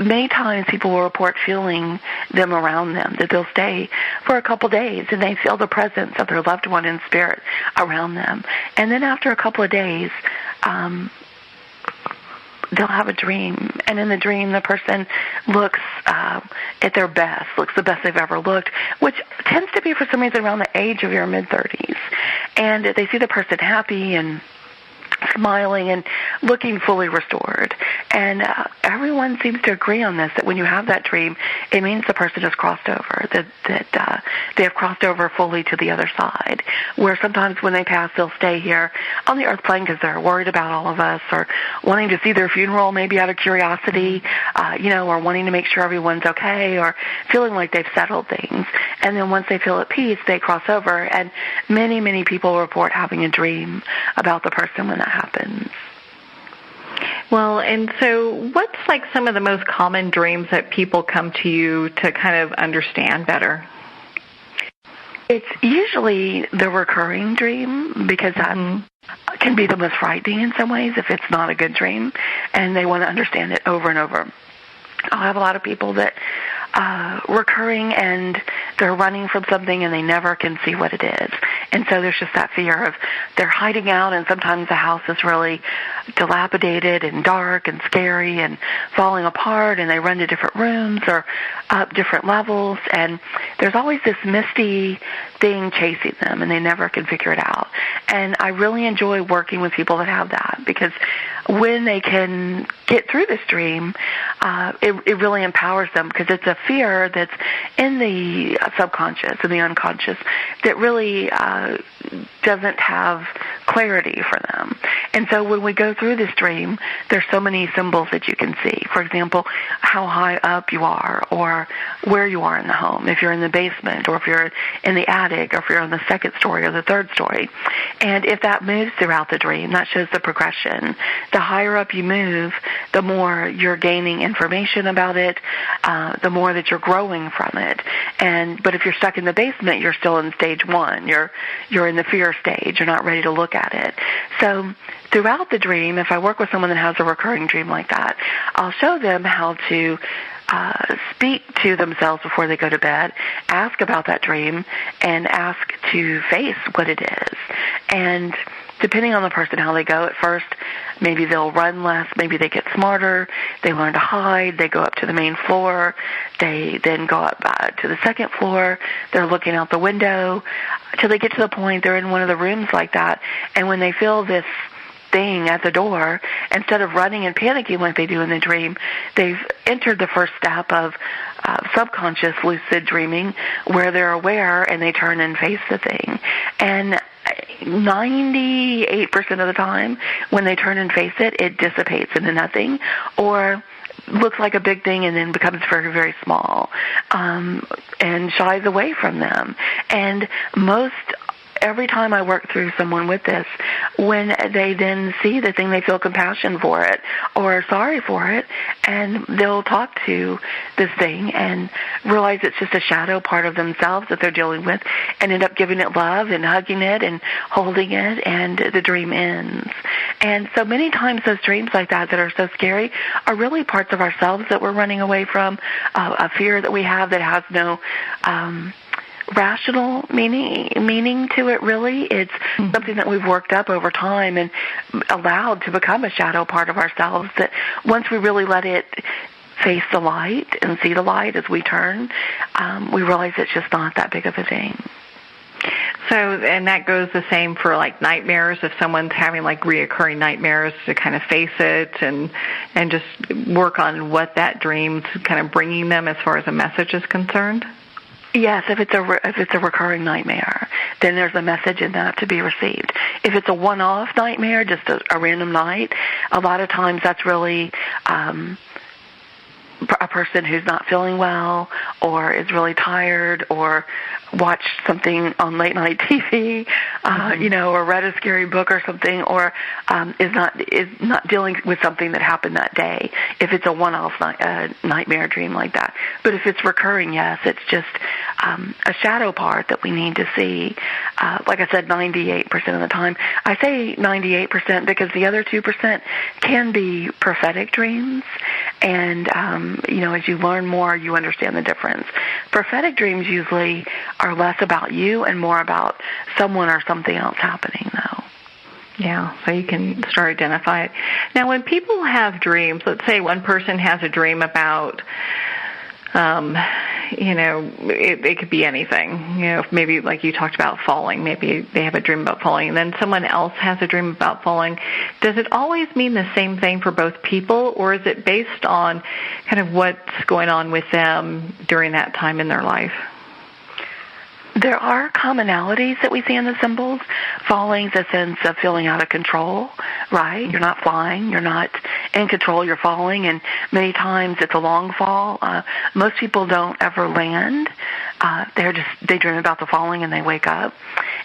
many times people will report feeling them around them, that they'll stay for a couple days and they feel the presence of their loved one in spirit around them. And then after a couple of days, they'll have a dream. And in the dream, the person looks at their best, looks the best they've ever looked, which tends to be for some reason around the age of your mid-30s. And they see the person happy and smiling and looking fully restored. And everyone seems to agree on this, that when you have that dream, it means the person has crossed over, that they have crossed over fully to the other side, where sometimes when they pass, they'll stay here on the earth plane because they're worried about all of us, or wanting to see their funeral maybe out of curiosity, or wanting to make sure everyone's okay, or feeling like they've settled things. And then once they feel at peace, they cross over. And many, many people report having a dream about the person when that happens. Well, and so what's like some of the most common dreams that people come to you to kind of understand better? It's usually the recurring dream, because that can be the most frightening in some ways if it's not a good dream, and they want to understand it over and over. I'll have a lot of people that recurring, and they're running from something and they never can see what it is. And so there's just that fear of they're hiding out, and sometimes the house is really dilapidated and dark and scary and falling apart, and they run to different rooms or up different levels, and there's always this misty thing chasing them, and they never can figure it out. And I really enjoy working with people that have that, because when they can get through this dream, it really empowers them, because it's a fear that's in the subconscious and the unconscious that really doesn't have clarity for them. And so when we go through this dream, there's so many symbols that you can see. For example, how high up you are, or where you are in the home, if you're in the basement, or if you're in the attic, or if you're on the second story or the third story. And if that moves throughout the dream, that shows the progression. The higher up you move, the more you're gaining information about it, the more that you're growing from it. But if you're stuck in the basement, you're still in stage one. You're in the fear stage. You're not ready to look at it. So throughout the dream, if I work with someone that has a recurring dream like that, I'll show them how to speak to themselves before they go to bed, ask about that dream, and ask to face what it is. And depending on the person, how they go at first, maybe they'll run less, maybe they get smarter, they learn to hide, they go up to the main floor, they then go up to the second floor, they're looking out the window, till they get to the point they're in one of the rooms like that, and when they feel this thing at the door, instead of running and panicking like they do in the dream, they've entered the first step of subconscious lucid dreaming, where they're aware and they turn and face the thing. And 98% of the time, when they turn and face it, it dissipates into nothing, or looks like a big thing and then becomes very, very small, and shies away from them. And every time I work through someone with this, when they then see the thing, they feel compassion for it or sorry for it, and they'll talk to this thing and realize it's just a shadow part of themselves that they're dealing with, and end up giving it love and hugging it and holding it, and the dream ends. And so many times those dreams like that are so scary are really parts of ourselves that we're running away from, a fear that we have that has no rational meaning to it, really. It's something that we've worked up over time and allowed to become a shadow part of ourselves, that once we really let it face the light and see the light as we turn, we realize it's just not that big of a thing. So, and that goes the same for like nightmares. If someone's having like reoccurring nightmares, to kind of face it and just work on what that dream's kind of bringing them as far as a message is concerned. Yes, if it's a recurring nightmare, then there's a message in that to be received. If it's a one-off nightmare, just a random night, a lot of times that's really a person who's not feeling well or is really tired or watched something on late night TV, or read a scary book or something, or is not dealing with something that happened that day. If it's a one-off nightmare dream like that, but if it's recurring, yes, it's just a shadow part that we need to see. Like I said, 98% of the time. I say 98% because the other 2% can be prophetic dreams, and as you learn more, you understand the difference. Prophetic dreams usually are less about you and more about someone or something else happening, though. Yeah, so you can start to identify it. Now, when people have dreams, let's say one person has a dream about, it could be anything. Maybe like you talked about falling. Maybe they have a dream about falling, and then someone else has a dream about falling. Does it always mean the same thing for both people, or is it based on kind of what's going on with them during that time in their life? There are commonalities that we see in the symbols. Falling is a sense of feeling out of control, right? You're not flying. You're not in control. You're falling, and many times it's a long fall. Most people don't ever land. They dream about the falling and they wake up.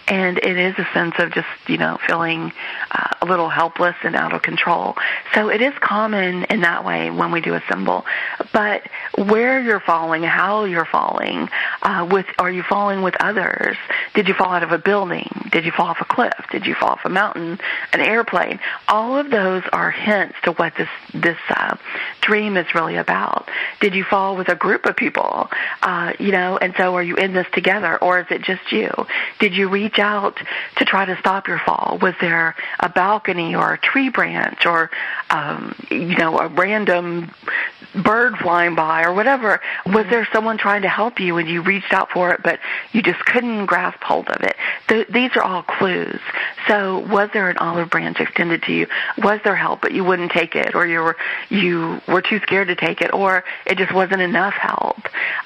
And it is a sense of just, feeling a little helpless and out of control. So it is common in that way when we do a symbol. But where you're falling, how you're falling, are you falling with others? Did you fall out of a building? Did you fall off a cliff? Did you fall off a mountain, an airplane? All of those are hints to what this dream is really about. Did you fall with a group of people? And so are you in this together, or is it just you? Did you reach out to try to stop your fall? Was there a balcony or a tree branch or, a random bird flying by or whatever? Was there someone trying to help you and you reached out for it, but you just couldn't grasp hold of it? These are all clues. So was there an olive branch extended to you? Was there help, but you wouldn't take it, or you were too scared to take it, or it just wasn't enough help?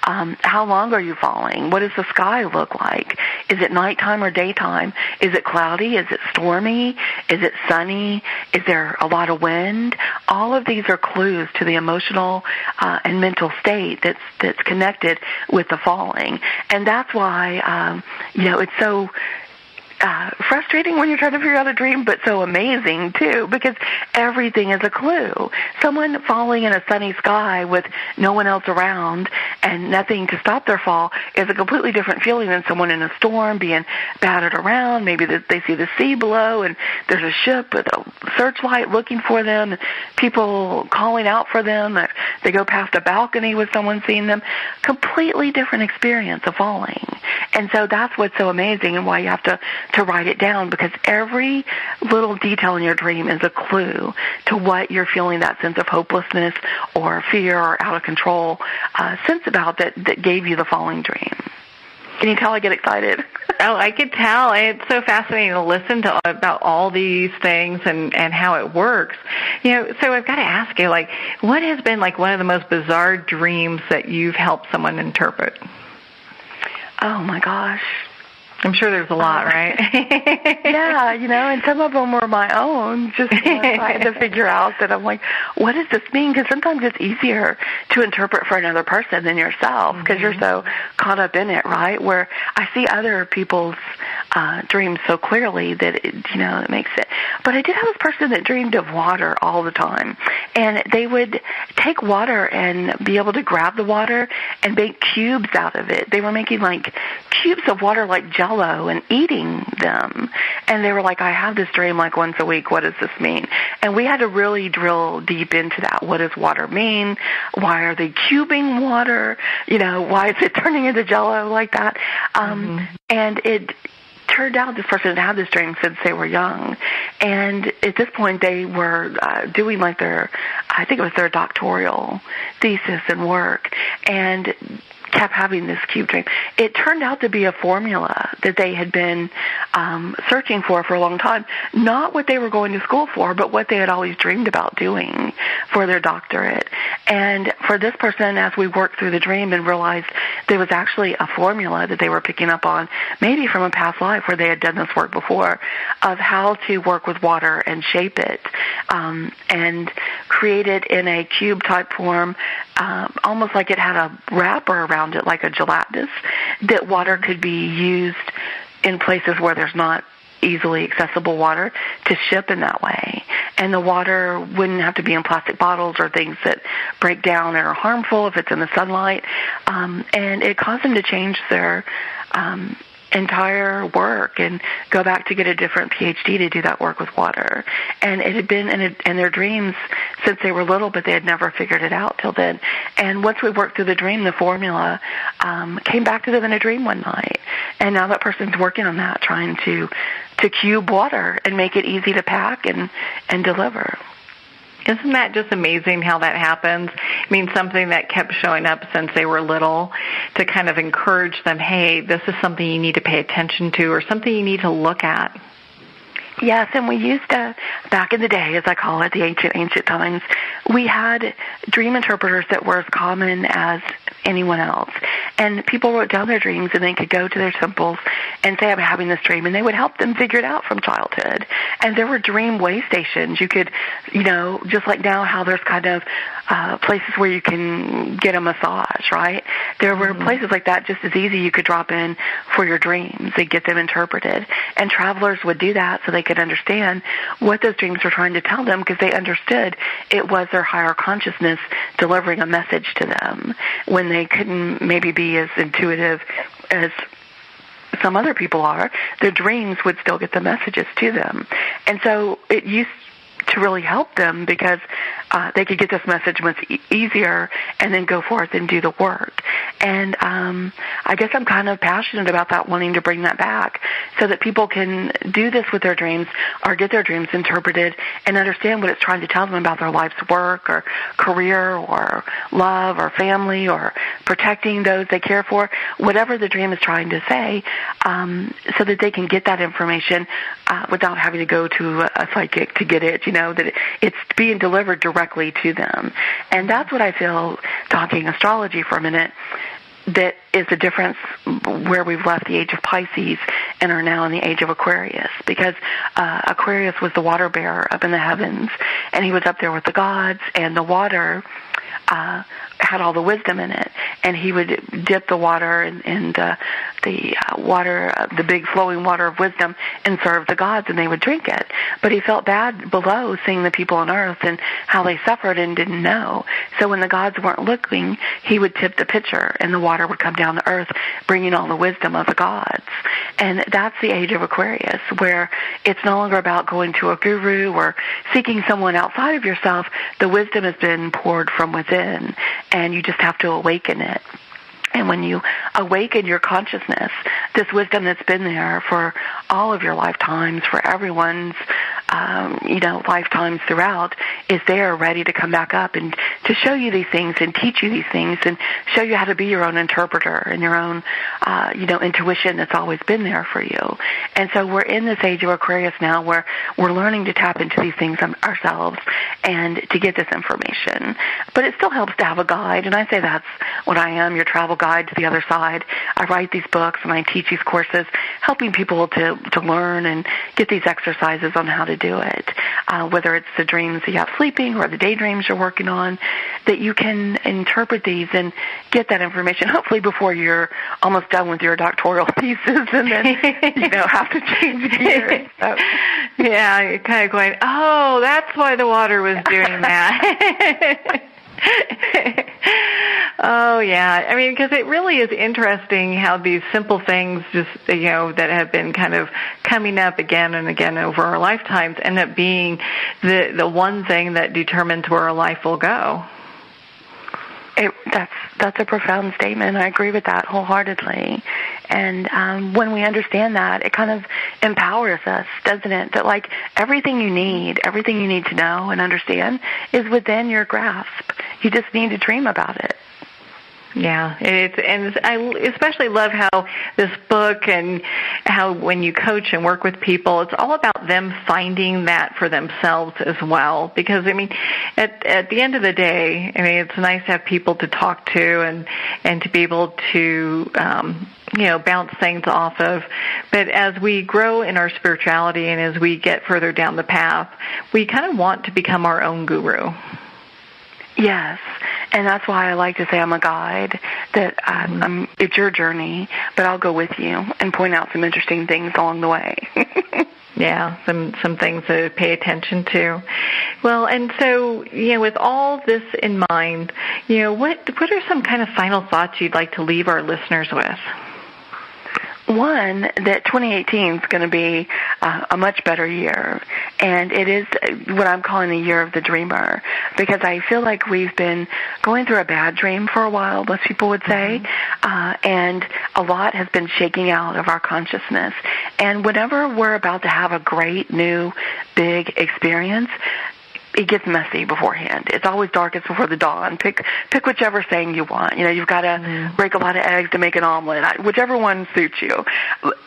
How long are you falling? What does the sky look like? Is it nighttime or daytime? Is it cloudy? Is it stormy? Is it sunny? Is there a lot of wind? All of these are clues to the emotional and mental state that's connected with the falling. And that's why, it's so frustrating when you're trying to figure out a dream, but so amazing, too, because everything is a clue. Someone falling in a sunny sky with no one else around and nothing to stop their fall is a completely different feeling than someone in a storm being battered around. Maybe they see the sea below and there's a ship with a searchlight looking for them, people calling out for them. They go past a balcony with someone seeing them. Completely different experience of falling. And so that's what's so amazing and why you have to write it down, because every little detail in your dream is a clue to what you're feeling that sense of hopelessness or fear or out of control sense about that gave you the falling dream. Can you tell I get excited? Oh, I could tell. It's so fascinating to listen to about all these things and how it works. So I've got to ask you, what has been one of the most bizarre dreams that you've helped someone interpret? Oh, my gosh. I'm sure there's a lot, right? Yeah, and some of them were my own, just trying to figure out that I'm like, what does this mean? Because sometimes it's easier to interpret for another person than yourself because you're so caught up in it, right? Where I see other people's dreams so clearly that, it makes it. But I did have this person that dreamed of water all the time. And they would take water and be able to grab the water and make cubes out of it. They were making cubes of water like Jell-O and eating them. And they were like, I have this dream once a week. What does this mean? And we had to really drill deep into that. What does water mean? Why are they cubing water? Why is it turning into Jell-O like that? And it turned out this person had had this dream since they were young. And at this point, they were doing I think it was their doctoral thesis and work. And kept having this cube dream. It turned out to be a formula that they had been searching for a long time. Not what they were going to school for, but what they had always dreamed about doing for their doctorate. And for this person, as we worked through the dream and realized there was actually a formula that they were picking up on, maybe from a past life where they had done this work before, of how to work with water and shape it and create it in a cube-type form, almost like it had a wrapper around it, like a gelatinous, that water could be used in places where there's not easily accessible water to ship in that way. And the water wouldn't have to be in plastic bottles or things that break down and are harmful if it's in the sunlight. And it caused them to change their entire work and go back to get a different PhD to do that work with water. And it had been in their dreams since they were little, but they had never figured it out till then. And once we worked through the dream, the formula came back to them in a dream one night. And now that person's working on that, trying to cube water and make it easy to pack and deliver. Isn't that just amazing how that happens? I mean, something that kept showing up since they were little to kind of encourage them, hey, this is something you need to pay attention to or something you need to look at. Yes, and we used to, back in the day, as I call it, the ancient times, we had dream interpreters that were as common as anyone else. And people wrote down their dreams, and they could go to their temples and say, I'm having this dream, and they would help them figure it out from childhood. And there were dream way stations. You could, just like now how there's kind of places where you can get a massage, right? There were places like that just as easy you could drop in for your dreams and get them interpreted. And travelers would do that so they could understand what those dreams were trying to tell them, because they understood it was their higher consciousness delivering a message to them when they couldn't maybe be as intuitive as some other people are. Their dreams would still get the messages to them. And so it used to really help them because they could get this message much easier and then go forth and do the work. And I guess I'm kind of passionate about that, wanting to bring that back so that people can do this with their dreams or get their dreams interpreted and understand what it's trying to tell them about their life's work or career or love or family or protecting those they care for, whatever the dream is trying to say, so that they can get that information without having to go to a psychic to get it, that it's being delivered directly to them. And that's what I feel, talking astrology for a minute, that is the difference where we've left the age of Pisces and are now in the age of Aquarius, because Aquarius was the water bearer up in the heavens, and he was up there with the gods, and the water had all the wisdom in it, and he would dip the water in the water, the big flowing water of wisdom, and serve the gods, and they would drink it. But he felt bad below, seeing the people on earth and how they suffered and didn't know. So when the gods weren't looking, he would tip the pitcher, and the water would come down to earth, bringing all the wisdom of the gods. And that's the age of Aquarius, where it's no longer about going to a guru or seeking someone outside of yourself. The wisdom has been poured from within, and you just have to awaken it. And when you awaken your consciousness, this wisdom that's been there for all of your lifetimes, for everyone's, lifetimes throughout, is there ready to come back up and to show you these things and teach you these things and show you how to be your own interpreter and your own, intuition that's always been there for you. And so we're in this age of Aquarius now where we're learning to tap into these things ourselves and to get this information. But it still helps to have a guide, and I say that's what I am, your travel guide to the other side. I write these books and I teach these courses, helping people to learn and get these exercises on how to do it, whether it's the dreams that you have sleeping or the daydreams you're working on, that you can interpret these and get that information, hopefully before you're almost done with your doctoral thesis and then, have to change gears. So. Yeah, you're kind of going, oh, that's why the water was doing that. Oh, yeah. I mean, because it really is interesting how these simple things just, that have been kind of coming up again and again over our lifetimes end up being the one thing that determines where our life will go. That's a profound statement. I agree with that wholeheartedly. And when we understand that, it kind of empowers us, doesn't it? That like everything you need to know and understand is within your grasp. You just need to dream about it. Yeah, and I especially love how this book and how when you coach and work with people, it's all about them finding that for themselves as well. Because, I mean, at the end of the day, I mean, it's nice to have people to talk to and to be able to, bounce things off of. But as we grow in our spirituality and as we get further down the path, we kind of want to become our own guru. Yes, and that's why I like to say I'm a guide, that it's your journey, but I'll go with you and point out some interesting things along the way. Yeah, some things to pay attention to. Well, and so, with all this in mind, what are some kind of final thoughts you'd like to leave our listeners with? One, that 2018 is going to be a much better year, and it is what I'm calling the year of the dreamer, because I feel like we've been going through a bad dream for a while, most people would say, and a lot has been shaking out of our consciousness. And whenever we're about to have a great, new, big experience, it gets messy beforehand. It's always darkest before the dawn. Pick whichever saying you want. You've got to break a lot of eggs to make an omelet, whichever one suits you.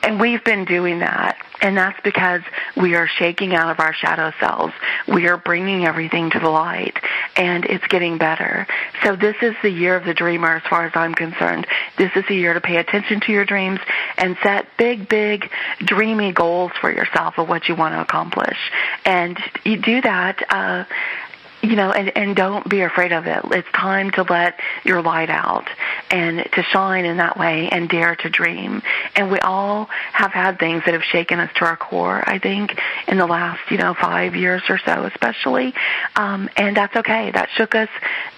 And we've been doing that. And that's because we are shaking out of our shadow selves. We are bringing everything to the light, and it's getting better. So this is the year of the dreamer as far as I'm concerned. This is the year to pay attention to your dreams and set big, big, dreamy goals for yourself of what you want to accomplish. And you do that, and don't be afraid of it. It's time to let your light out and to shine in that way and dare to dream. And we all have had things that have shaken us to our core, I think, in the last, 5 years or so especially. And that's okay. That shook us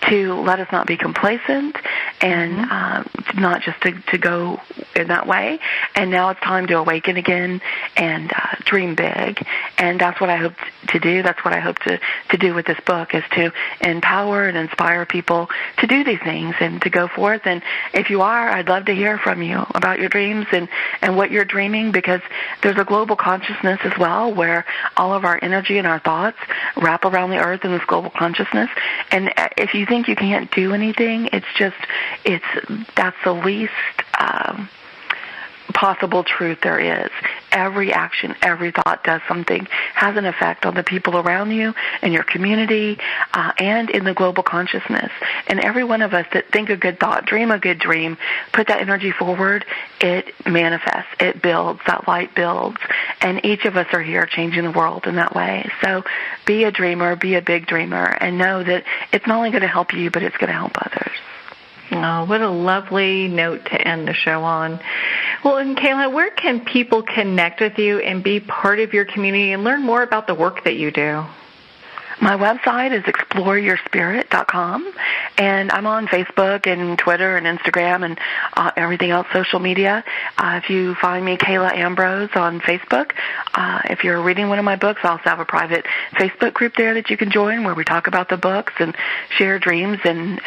to let us not be complacent and not just to go in that way. And now it's time to awaken again and dream big. And that's what I hope to do. That's what I hope to do with this book, is to empower and inspire people to do these things and to go forth. And if you are, I'd love to hear from you about your dreams and what you're dreaming, because there's a global consciousness as well where all of our energy and our thoughts wrap around the earth in this global consciousness. And if you think you can't do anything, that's the least possible truth there is. Every action, every thought does something, has an effect on the people around you, in your community, and in the global consciousness. And every one of us that think a good thought, dream a good dream, put that energy forward, it manifests, it builds, that light builds. And each of us are here changing the world in that way. So be a dreamer, be a big dreamer, and know that it's not only going to help you, but it's going to help others. Oh, what a lovely note to end the show on. Well, and Kayla, where can people connect with you and be part of your community and learn more about the work that you do? My website is exploreyourspirit.com, and I'm on Facebook and Twitter and Instagram and everything else, social media. If you find me, Kala-Ambrose, on Facebook, if you're reading one of my books, I also have a private Facebook group there that you can join where we talk about the books and share dreams and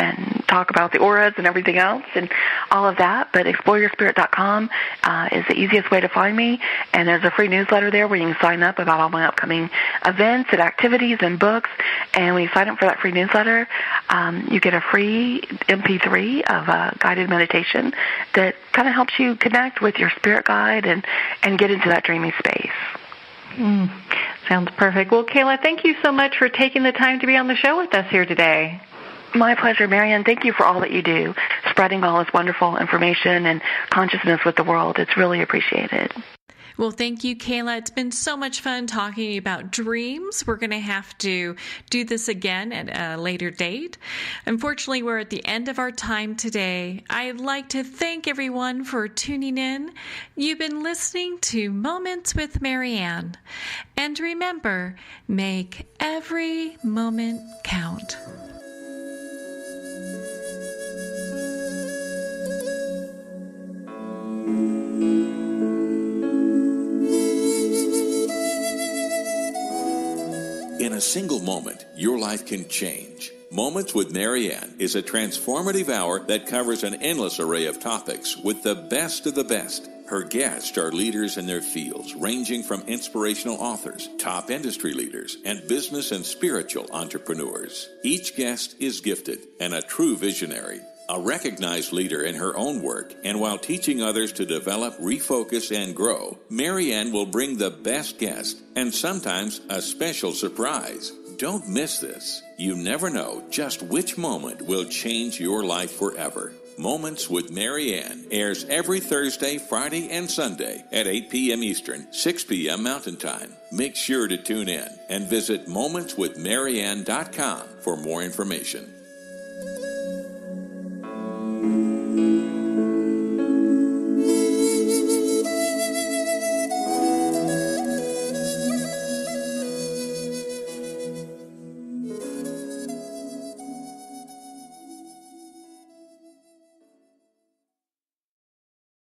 talk about the auras and everything else and all of that. But exploreyourspirit.com is the easiest way to find me, and there's a free newsletter there where you can sign up about all my upcoming events and activities and books. And when you sign up for that free newsletter, you get a free MP3 of a guided meditation that kind of helps you connect with your spirit guide and get into that dreamy space. Sounds perfect. Well, Kayla, thank you so much for taking the time to be on the show with us here today. My pleasure, Marianne. Thank you for all that you do, spreading all this wonderful information and consciousness with the world. It's really appreciated. Well, thank you, Kayla. It's been so much fun talking about dreams. We're going to have to do this again at a later date. Unfortunately, we're at the end of our time today. I'd like to thank everyone for tuning in. You've been listening to Moments with Marianne. And remember, make every moment count. In a single moment, your life can change. Moments with Marianne is a transformative hour that covers an endless array of topics with the best of the best. Her guests are leaders in their fields, ranging from inspirational authors, top industry leaders, and business and spiritual entrepreneurs. Each guest is gifted and a true visionary. A recognized leader in her own work, and while teaching others to develop, refocus, and grow, Marianne will bring the best guest and sometimes a special surprise. Don't miss this. You never know just which moment will change your life forever. Moments with Marianne airs every Thursday, Friday, and Sunday at 8 p.m. Eastern, 6 p.m. Mountain Time. Make sure to tune in and visit momentswithmarianne.com for more information.